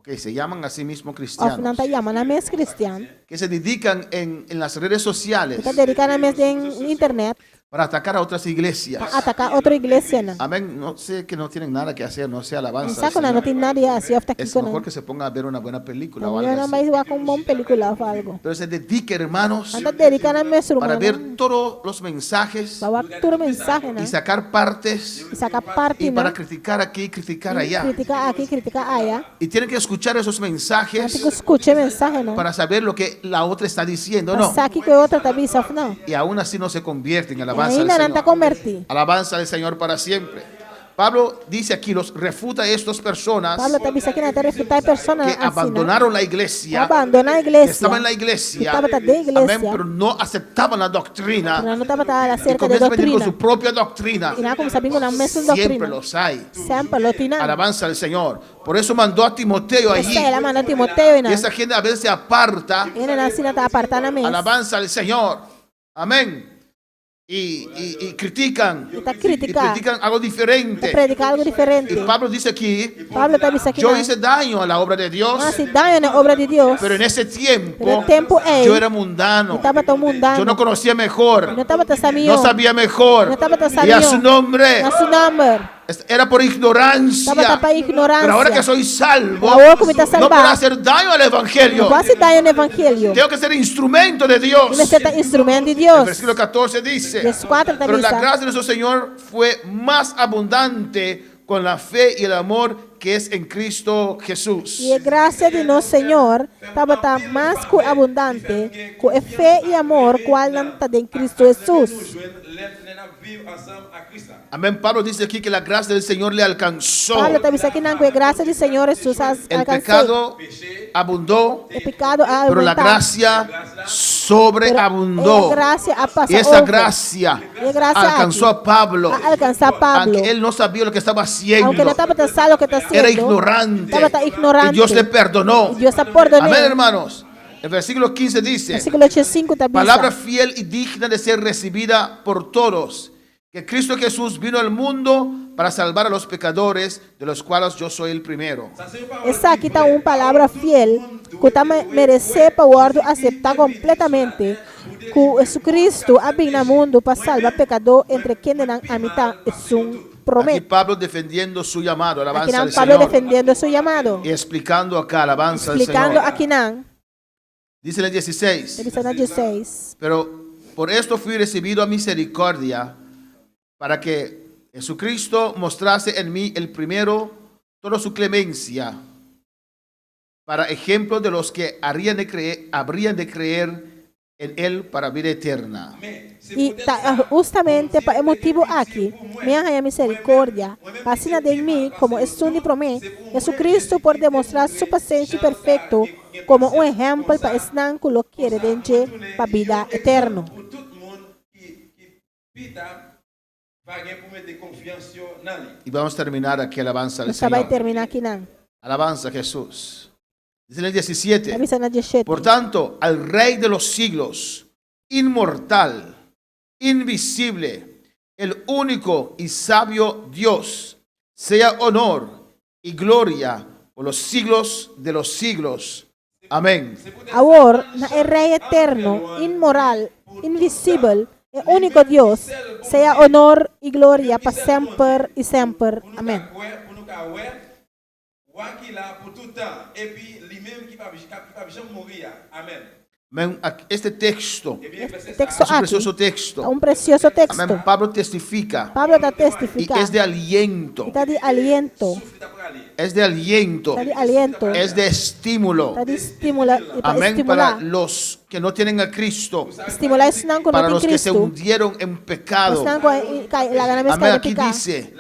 que se llaman a sí mismos of cristianos, nan ta yaman na mes Christian, que se dedican en las redes sociales ta dedican na mes en internet, para atacar a otras iglesias. ataka otra iglesia na. Amén. No sé que no tienen nada que hacer, no sea alabanza. Isa al ko na Señor. natin nadia asi of Es takiko mejor na. que se ponga a ver una buena película o Kung algo yun na así. may iwa kong mong pelikula o algo. Pero se dedique, hermanos, Anta dedican na mes para rumana. ver todos los mensajes Bawat turo mensaje na. y sacar partes Isa ka party y para na. criticar aquí, criticar allá. Kritika aki, kritika aya. Y tienen que escuchar esos Ati mensajes ko escuche mensaje na. para saber lo que la otra está diciendo, ¿no? Pasaki ko otra tabi of na. Y aún así no se convierte en alabanza Ahí al na nanta Señor. converti. Alabanza al Señor para siempre. Pablo dice aquí, los refuta a estas personas Pablo tabi sa kinata refutar persona que así na. abandonaron la iglesia, Abandona a que iglesia. estaban en la iglesia, Estaba ta de iglesia. amén, pero no aceptaban la doctrina Pero no taba ta y acerca de comienzan a venir con doctrina. su propia doctrina. Ina kung sabi ko na mesun Siempre doctrina. los hay. Siempre lo tinan. Alabanza al Señor. Por eso mandó a Timoteo allí. Esta la mano Timoteo Y na. esa gente a veces se aparta. Ina na sila ta apartana mes. Alabanza al Señor. Amén. Y critican. Ita Y kritika. critican algo diferente. Predica algo diferente. Y Pablo dice aquí, Pablo tabi sa yo kinata. hice daño a la obra de Dios, Ah, si daño na obra de Dios. pero en ese tiempo Pero el tiempo yo era mundano. Estaba todo mundano. Yo no conocía mejor. No estaba ta sabio. No sabía mejor. No estaba ta Y sabio. a su nombre Na su number. era por ignorancia. Estaba ta pa ignorancia. Pero ahora que soy salvo, Ahora como está no salvado. puedo hacer daño al evangelio. No pode daño no evangelho. Tengo que ser instrumento de Dios. Debe ser instrumento de El Dios. versículo 14 dice, Verso 4 pero la dice, gracia de nuestro Señor fue más abundante con la fe y el amor que es en Cristo Jesús. E a graça de nosso Senhor estava tá mais que abundante, com fé e amor, qual não está em Cristo Jesus. Amén. Pablo dice aquí que la gracia del Señor le alcanzó. Pablo está dizendo que não, que a graça do Senhor Jesus El alcançou. pecado abundó, O pecado ha pero la aumentado. gracia Pero sobreabundó. a graça ha Y passado esa over. gracia E a graça alcanzó a Pablo, a alcançar Pablo. aunque él no sabía lo que estaba haciendo. Aunque não estava pensando o que está Era haciendo, ignorante. estava tá ignorante. Y Dios le perdonó. E Deus está perdonando. Amén, hermanos. El versículo 15 dice, Versículo 5 está palabra fiel y digna de ser recibida por todos, que Cristo Jesús vino al mundo para salvar a los pecadores, de los cuales yo soy el primero. Essa aqui está uma palavra fiel que está merecer para o ordo aceitar completamente que Jesus Cristo ha vindo ao mundo para salvar pecador entre quem não amita é um Aquí promete. Pablo defendiendo su llamado, Aqui alabanza não al Pablo Señor, defendendo seu chamado, y explicando acá, alabanza al explicando Señor. aqui não. Dice en el 16, Ele está na 16. pero por esto fui recibido a misericordia, para que Jesucristo mostrase en mí el primero toda su clemencia, para ejemplo de los que habrían de creer en Él para vida eterna. E tá, justamente para o motivo aqui, minha misericórdia, passina de mim como estudo promete, Jesus Cristo por demonstrar sua paciência perfeito como um exemplo para ensinar que lo quiere dentro para a vida eterna. Y vamos a terminar aquí, alabanza al Você vai Señor. terminar aqui não. Alabanza a Jesús. Dice en el 17, Avisa na 17. por tanto, al Rey de los siglos, inmortal, invisible, el único y sabio Dios, sea honor y gloria por los siglos de los siglos. Amén. Agora, na é Rei eterno, imoral, invisível, é único Deus, seja honor e glória para sempre e sempre. Amém. Amén. Este texto Texto es un aqui, precioso texto. é um precioso texto. Amén. Pablo testifica Pablo está y testificando. es de aliento. Está de aliento. Es de aliento. Está de aliento. Es de estímulo. Está de estimular. Para Amén. Para estimular. los que no tienen a Cristo. Estimular isso não Para tem los que se Cristo. hundieron en pecado. Senão la gana Amén. de Aquí picar. dice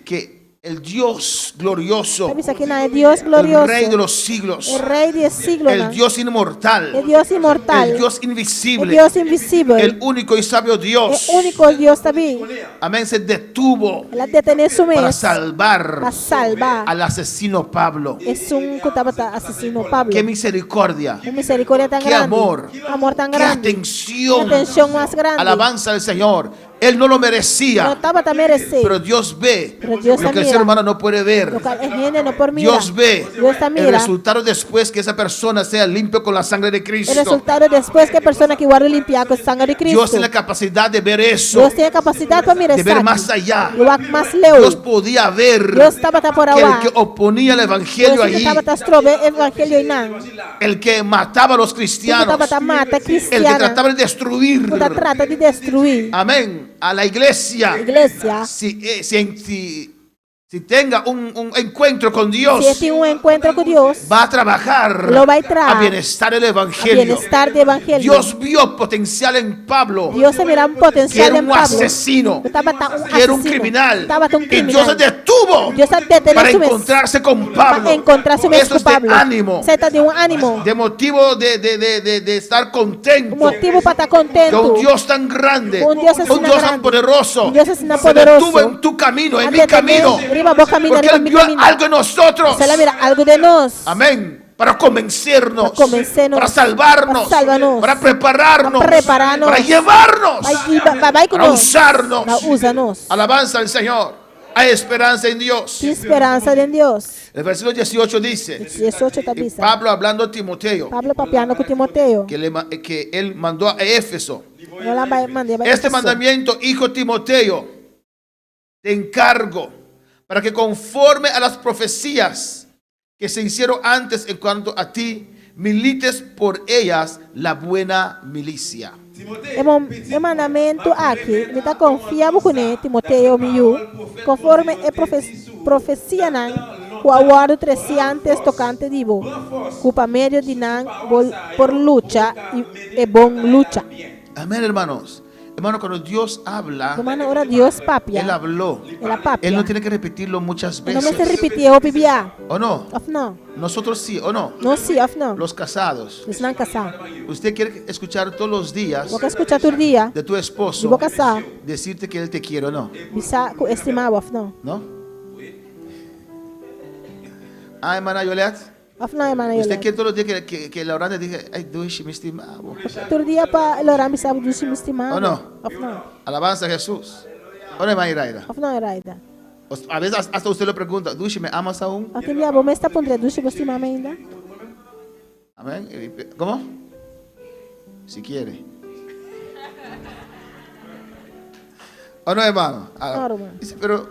que el Dios glorioso, Avisa que não é Deus el glorioso. Rey de los siglos, É Rei de siglo. el Dios inmortal, É Deus imortal. el Dios É invisible, Deus invisível. el único y sabio Dios. É único Deus também. Amén. Se detuvo Ela detener su para mês salvar para salvar. al asesino Pablo. É um que estava assassino Pablo. Qué misericordia, Uma misericórdia tão qué grande. amor, Amor tão qué grande. atención. Atenção mais grande. Alabanza al Señor. Él no lo merecía. No estaba tan merecido. Pero Dios ve Pero Dios lo que el mira. ser humano no puede ver. Lo que el gente no por mira. Dios ve Dios te el mira. resultado después que esa persona sea limpio con la sangre de Cristo. El resultado después que persona que guarda limpiar con sangre de Cristo. Dios tiene la capacidad de ver eso, Dios tiene capacidad para mirar de ver más allá. más lejos. Dios podía ver Dios estaba por que el agua. que oponía el evangelio Dios allí, estaba trove evangelio inán. el que mataba a los cristianos, Mata el que cristiana. trataba de destruir, Trata de destruir. amén, a la iglesia. Iglesia. Si tenga un encuentro con Dios, Si tiene un encuentro con Dios, va a trabajar lo va a traer a bienestar del a evangelio. bienestar de evangelio. Dios vio potencial en Pablo, Dios se mira un que potencial era en un Pablo. asesino, Estaba tan un que era un asesino. criminal, Estaba tan un y criminal. Dios se detuvo Dios se detuvo para su vez. encontrarse con Pablo. Para encontrarse Eso con es de Pablo. ánimo, Se de un ánimo. de motivo de estar contento. Un motivo para estar Que contento. un Dios tan grande, Un Dios así un Dios tan grande. poderoso, Un Dios así se poderoso. detuvo en tu camino, en mi Antes de camino, tener, arriba vos caminas, porque arriba Él mi vio camino. algo en nosotros. Se la mira algo de nos. Amén. Para convencernos, Para convencernos, para salvarnos, para salvarnos, para prepararnos, para prepararnos, para llevarnos, Vai con para nos. usarnos. Para usarnos. Alabanza al Señor. Hay esperanza en Dios. Tem esperança em Deus. El versículo 18 dice, 18 tá y bisa. Pablo hablando a Timoteo, Pablo papiando com Timoteo. que él mandó a Éfeso. Eu lá mandei Este mandamiento, hijo Timoteo, te encargo para que conforme a las profecías que se hicieron antes en cuanto a ti, milites por ellas la buena milicia. O mandamento aqui, ele está confiando com ele, Timoteo, miú, conforme a profecia, o aguardo 300 tocante divo, cupa medio de nan por lucha e bom lucha. Amén, hermanos. Hermano, cuando Dios habla, Hermano, ahora Dios papia. Él habló. Ela papia. Él no tiene que repetirlo muchas Não me se veces. repetir, eu bibia. ¿O no? Of não. Nosotros sí, ¿o no? Não sim, of não. Los casados. Eles não casar. Usted quiere escuchar todos los días Vou escutar todo dia. de tu E esposo vou casar. decirte que él te quiere o no. Bisa estimar of não. ¿No? Ah, hermana Yolette. Of não, hermano. Usted quiere todos los días que la orante diga, ay, Duish, me estimaba. Todo dia para orar, bisa do me estimar. ¿O no? Of não. Alabanza a Jesús. ¿O no, hermana Iraida? Of não, Eraida. A veces hasta usted le pregunta, Duish, ¿me amas aún? Aqui minha avó me está pondo do se estimar ainda. Amén. ¿Cómo? Si quiere. ¿O no, hermano? No, hermano. Dice, pero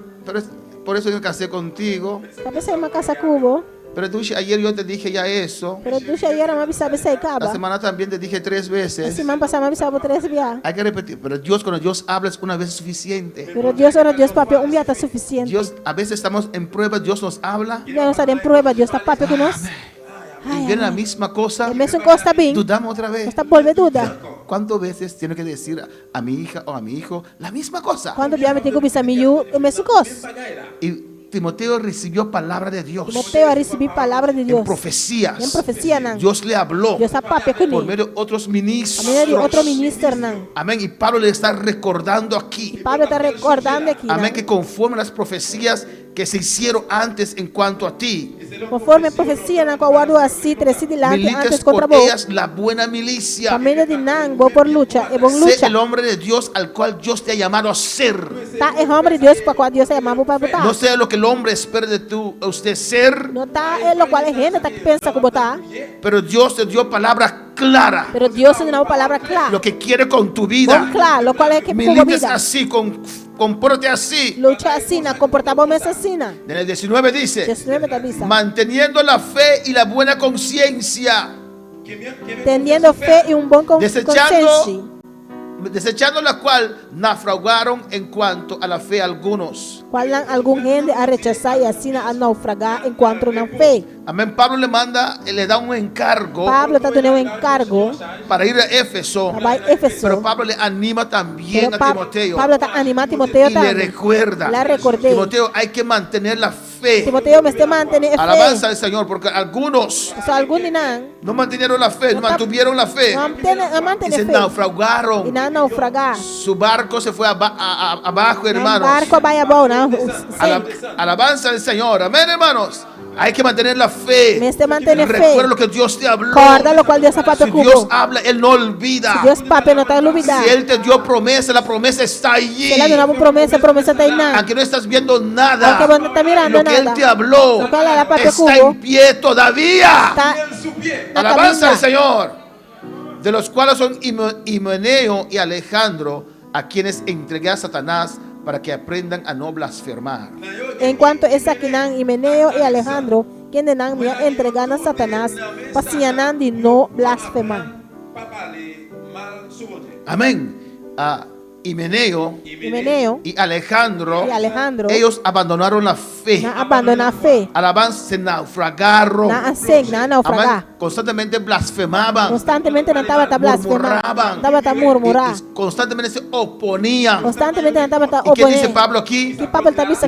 por eso yo me casé contigo. Talvez seja uma casa cubo. Pero tú, ayer yo te dije ya eso. Pero tu já era uma bisa bisa La caba. semana también te dije 3 A veces. semana passada uma bisa 3 via. Hay que repetir. Pero Dios, cuando Dios habla es una vez suficiente. Pero Deus ora Deus papel dia está suficiente. Dios, a veces estamos en prueba, Dios nos habla Dia não está em prova, Deus está papel conosco. y viene la misma cosa. É mesmo que está bem. Dudamos otra vez. Está volve duda. ¿Cuántas veces tiene que decir a mi hija o a mi hijo la misma cosa? Quando dia me tenho bisa miú, é mesmo coisa. Y Timoteo recibió palabra de Dios. Timoteo a receber palavra de En Deus. profecías. Em profecia não. Dios le habló Deus está papel com por ele. medio de otros A maneira de ministros. outro ministro não. Amén. Y Pablo le está recordando aquí. Pablo está recordando aqui. Amén. Que conforme a las profecías que se hicieron antes en cuanto a ti, Conforme a profecia na qual guardo assim, treci delante milites antes contra por vos. ellas la buena milicia. Família de Nan, vou por luta, é bom Sé luta. el hombre de Dios al cual Dios te ha llamado a ser. Tá, é homem de Deus para qual Deus é chamado para botar. No sé lo que el hombre espera de usted ser, Não tá, é lo qual é gente tá que pensa que botar. pero Dios te dio palabra clara. Pero Deus te dá uma palavra clara. Lo que quiere con tu Bom vida. claro, lo qual é que como Milites vida. así, compórtate así. Lucha assim, na comportamos assim. En el 19 dice, 19 da vista. manteniendo la fe y la buena conciencia, Teniendo fé e bom desechando, consciência. desechando la cual naufragaron en cuanto a la fe algunos. Qual algum gente a rechazar e assim a naufragar enquanto não fé. Amén. Pablo le da un encargo Pablo está dando encargo para ir a Éfeso, para Éfeso. pero Pablo le anima también Pero a Timoteo Pablo está animando a Timoteo y le também. recuerda, Le recordé. Timoteo, hay que mantener la fe. Timoteo me está manteniendo Alabanza fé. al Señor, porque algunos Só algum de não. no mantuvieron la fe, no mantuvieron la fe Não mantém y se fé. naufragaron. E não naufragar. Su barco se fue abajo, hermanos. Barco vai bom, não. Alabanza al Señor. Amén, hermanos. Hay que mantener la fe. fe. Mes de mantener fe. Recuerda lo que Dios te habló. Guarda lo cual Dios ha Si Dios habla, Él no olvida. Si Dios papi no te olvida. Si Él te dio promesa, la promesa está allí. Si Él ha dado promesa, promesa está ahí. Aunque no estás viendo nada, aunque no estás mirando lo que Él nada, te habló está en pie todavía. Alabanza al Señor. De los cuales son Himeneo y Alejandro, a quienes entregué a Satanás para que aprendan a no blasfemar. En cuanto a Saquinán, Himeneo y Alejandro, quienes me entregan a Satanás, pasianan de no blasfemar. Amén. Himeneo y Alejandro, ellos abandonaron la fe. Alabanza, se naufragaron. Constantemente blasfemaban. Murmuraban. Constantemente se oponían. ¿Y qué dice Pablo aquí?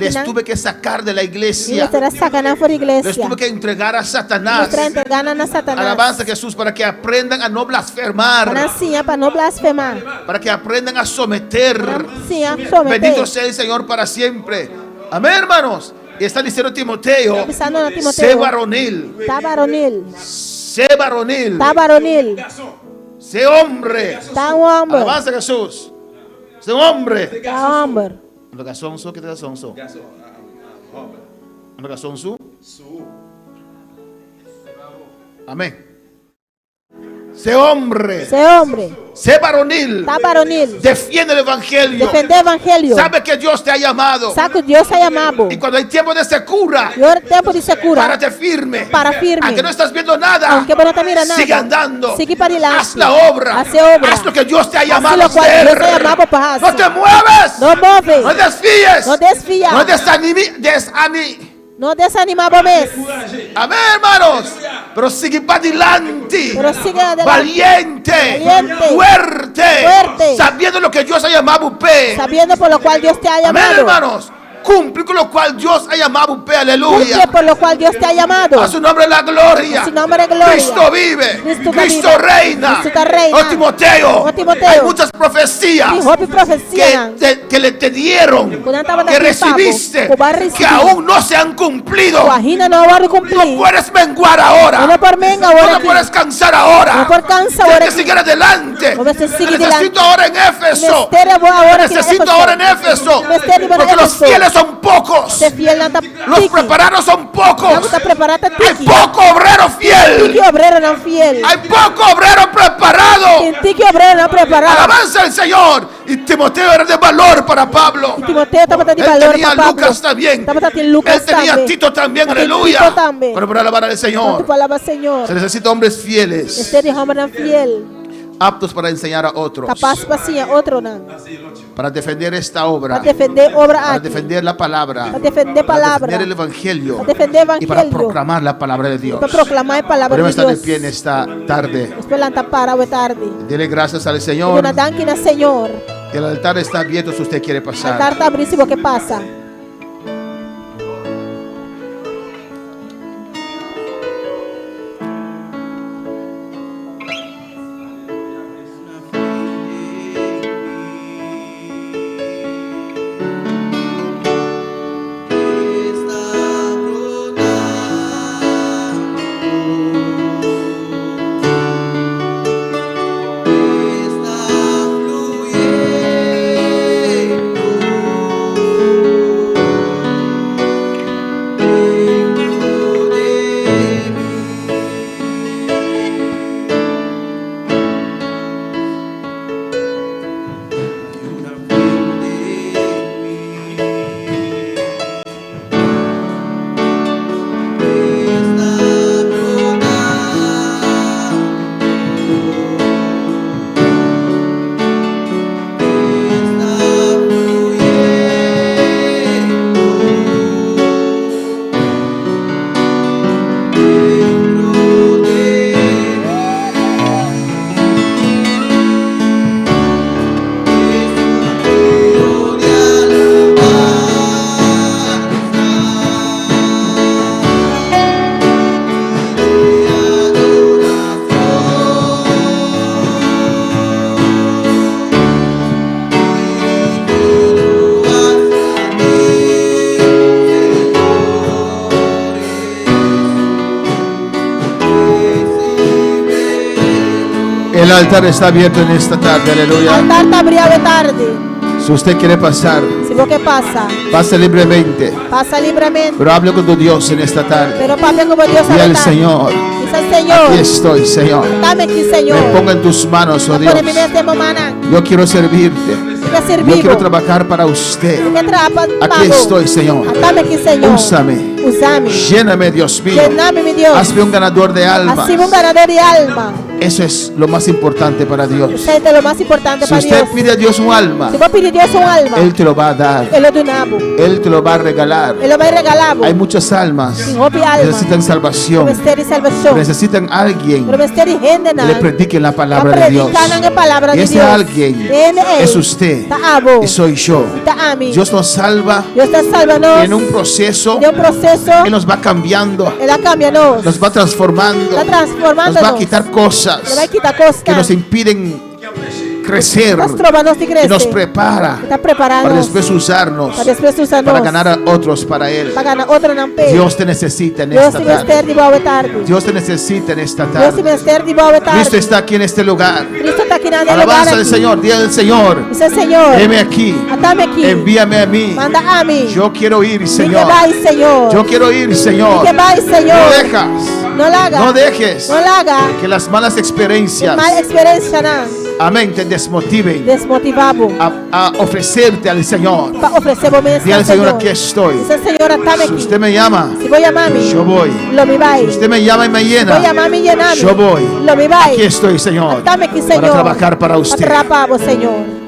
Les tuve que sacar de la iglesia. Les tuve que entregar a Satanás. Alabanza a Jesús, para que aprendan a no blasfemar. Para que aprendan a someter. Bendito sea el Señor para siempre. Amén, hermanos. Y está diciendo Timoteo, sé varonil. Sé varonil. Sé hombre. Alabanza a Jesús. Sé hombre. Lo que sonso, ¿qué te da sonso? Lo que sonso. Amén. Sé hombre. Sé varonil. Defiende el evangelio. Sabe que Dios te ha llamado. Y cuando hay tiempo de secura, párate firme. Aunque no estás viendo nada, sigue andando. Haz la obra. Haz lo que Dios te ha llamado a hacer. No te mueves. No desfíes. No desanimamos. Amén, hermanos. Pero sigue para adelante. Valiente. Fuerte. Sabiendo lo que Dios ha llamado usted. Sabiendo por lo cual Dios te ha llamado. Amén, hermanos. Cumple con lo cual Dios ha llamado usted. Aleluya. Cumple por lo cual Dios te ha llamado. A su nombre la gloria. Cristo vive. Cristo reina. Oh Timoteo. Hay muchas profecías que te dieron, que recibiste, que aún no se han cumplido. No puedes menguar ahora. No puedes cansar ahora. Tienes que seguir adelante. Necesito ahora en Éfeso. Necesito ahora en Éfeso. Porque los fieles son pocos. Los preparados son pocos. Hay poco obrero fiel. Hay poco obrero preparado. Alabanza al Señor. Y Timoteo era de valor para Pablo. Él tenía a Lucas también. Él tenía a Tito también. Aleluya. Pero para alabar al Señor se necesita hombres fieles, aptos para enseñar a otros, para defender esta obra, para defender la palabra, para defender el evangelio y para proclamar la palabra de Dios. Podemos estar de pie en esta tarde. Dile gracias al Señor. El altar está abierto si usted quiere pasar. El altar está abierto en esta tarde, El aleluya. altar está abrido tarde. Si usted quiere pasar, Si vos que pasa, pase libremente. pasa libremente. Pero hable con tu Dios en esta tarde. Pero papi como Dios Y al habla. Señor, Dice el Señor. aquí estoy, Señor. Dame aquí, Señor. Me ponga en tus manos, oh Dios. Pone mi mente, mamá. Yo quiero servirte. Quiero ser Yo vivo. quiero trabajar para usted. Que trapa, Aquí estoy, Señor. Dame aquí, Señor. Úsame. Úsame. Lléname, Dios mío. Lléname, mi Dios. Hazme un ganador de almas. Así un ganador de alma. Eso es lo más importante para Dios. Eso es lo más importante Si para usted Dios. pide a Dios un alma, Si vos pides a Dios un alma, Él te lo va a dar. Él lo donamos. Él te lo va a regalar. Él lo va a regalar. Hay muchas almas Sin que hopi alma. necesitan salvación. Mistério de salvação. Necesitan a alguien Pero mistério rende que le predique la palabra de Dios. a palavra Y de ese Deus. alguien Ele é. es usted Tá abo. y soy yo. Tá ami. Dios nos salva Deus está salvando. en un proceso De um processo. que nos va cambiando, Ele cambia nos. nos va transformando, Está transformando. nos va a quitar cosas Ele vai quitar costa. que nos impiden crecer, Nós trovamos de que crescer. nos prepara Está preparando. para después usarnos, Para después usarnos. para ganar a otros para Él. Para ganar outra não pé. Dios te necesita en Deus esta se tarde. mistério de boa tarde. Dios te necesita en esta Deus se tarde. mistério de boa tarde. Cristo está aquí en este lugar. Cristo está aqui na lugar Alabanza aqui. del Señor, día del Señor. Dice Señor. Heme aquí. Atame aqui. Envíame a mí. Manda a mim. Yo quiero ir, Que Señor. vai, Senhor. Yo quiero ir, Señor. Que vai, Senhor. No dejas, Não larga. no dejes Não larga. que las malas experiencias, Mal experiência não. amén, te desmotiven Desmotivado. a ofrecerte al Señor. Para oferecer momentos Dile al ao Señor, Senhor. aquí estoy. Dice Senhor, atame Si aqui. usted me llama, Se vou chamar-me. yo voy. Lo me vai. Si usted me llama y me Vou llena, chamar-me e llenar-me. yo voy. Lo me vai. Aquí estoy, Señor, Atame aqui, Senhor. para trabajar para usted. Atrapar vos, Senhor.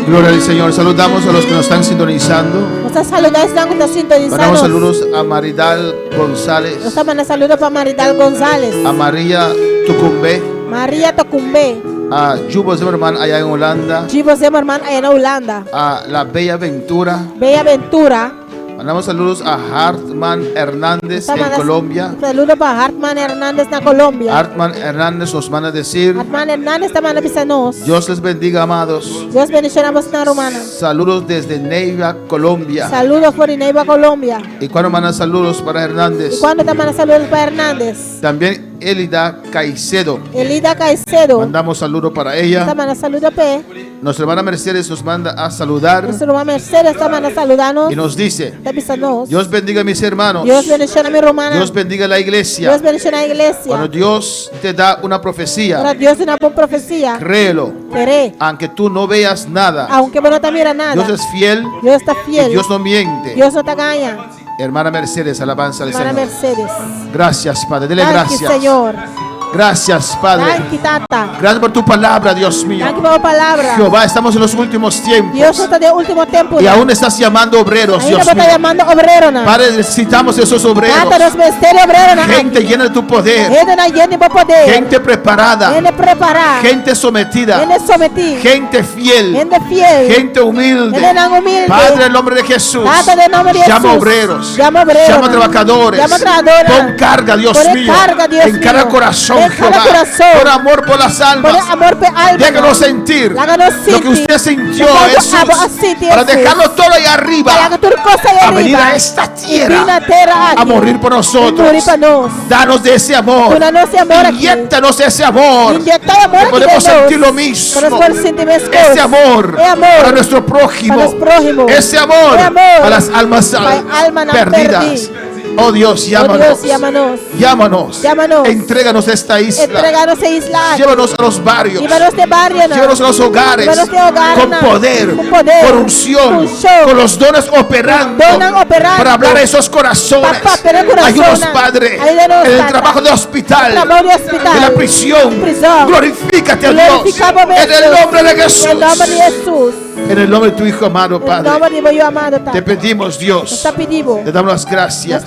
Gloria al Señor. Saludamos a los que nos están sintonizando. Nós saludamos que está sintonizando. Mandamos saludos a Maridal González, Nós mandamos saludos para Maridal González. a María Tucumbe, Maria Tocumbe. a Jubo Zimmerman allá en Holanda, Givo Zimmerman allá na Holanda. a La Bella Ventura. Bella Ventura. Mandamos saludos a Hartman Hernández Nós en mandamos Colombia. saludos para Hartman Hernández na Colômbia. Hartman Hernández nos manda decir, Hartman Hernández está mandando para nós. Dios les bendiga, amados. Deus bendicionamos na Romana. Saludos desde Neiva, Colombia. Saludos por Ineiva, Colômbia. Y cuando mandan saludos para E Hernández, quando está mandando saludos para Hernández. también Elida Caicedo. Elida Caicedo. Mandamos saludos para Está ella. mandando saludos para Nuestra hermana Mercedes nos manda a saludar Nuestra irmã Mercedes está mandando saludarnos. y nos dice, Está avisando. Dios bendiga a mis hermanos. Dios bendiga a mi romana. Dios bendiga a la iglesia. Dios bendiga a igreja. Cuando Dios te da una Para profecía, Dios una buena profecía. créelo. Cree. Aunque tú no veas nada, Aunque vos no te mira nada. Dios es fiel Dios está y fiel. Dios no miente. Dios no te engaña. Hermana Mercedes, alabanza al Hermana Señor. Mercedes. Gracias, Padre. Dele Gracias, gracias. Señor. Gracias, Padre. Gracias, Tata. Gracias por tu palabra, Dios mío. Gracias por tu palabra. Jehová, estamos en los últimos tiempos. Dios está de último tiempo. Y aún estás llamando obreros, Ainda Dios vos mío. está llamando obrero, ¿no? Padre, necesitamos esos obreros. Tata, nos ministerio obrero, ¿no? Gente llena de tu poder. Gente na llena de poder. Gente preparada. Gente preparada. Gente sometida. Gente sometida. Gente fiel. Gente fiel. Gente humilde. Gente tan humilde. Padre, en el nombre de Jesús. Tata, en el nombre de Llama Jesús. obreros. Llama obreros. Llama trabajadores. Llama trabajadores. Pon carga, Dios Pon mío. carga, Dios en cada mío. corazón en cada Jehová, corazón, por amor por las almas. por amor por almas. Déjanos sentir Háganos lo que usted sintió, Jesús, para dejarlo todo ahí arriba, a venir a esta tierra, a morir por nosotros. Danos de ese amor, inyéctanos ese amor, que podemos sentir lo mismo, ese amor para nuestro prójimo, ese amor para las almas perdidas. Oh Dios, llámanos. Entréganos esta isla. Llévanos a los barrios. Llévanos a los hogares. Con poder, con unción, con los dones operando para hablar a esos corazones. Ayúdanos, Padre, en el trabajo de hospital, en la prisión. Glorifícate a Dios. En el nombre de Jesús. En el nombre de tu Hijo amado, Padre. Te pedimos, Dios. Te damos las gracias.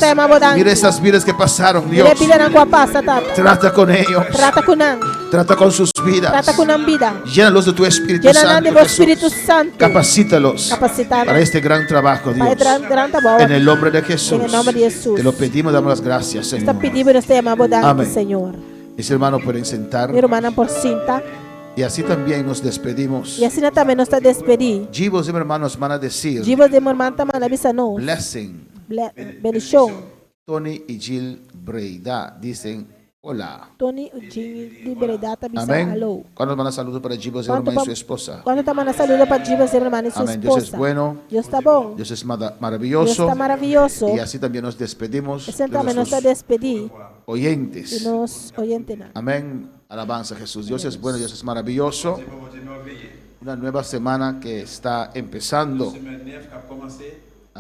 Mira esas vidas que pasaron, Dios. Trata con ellos. Trata con sus vidas. Llénalos de tu Espíritu Santo. Capacítalos para este gran trabajo, Dios. En el nombre de Jesús. Te lo pedimos, damos las gracias, Señor. Amén. Mis hermanos pueden sentar. Y así también nos despedimos. Jivos de mis hermanos van a decir blessing. Tony y Jill Breida dicen hola. Amén. ¿Cuántos van a saludar para Jivos de mi hermano y su esposa? Amén. Dios es bueno. Dios es maravilloso. Y así también nos despedimos de nuestros oyentes. Amén. Alabanza a Jesús. Dios es bueno, Dios es maravilloso. Una nueva semana que está empezando.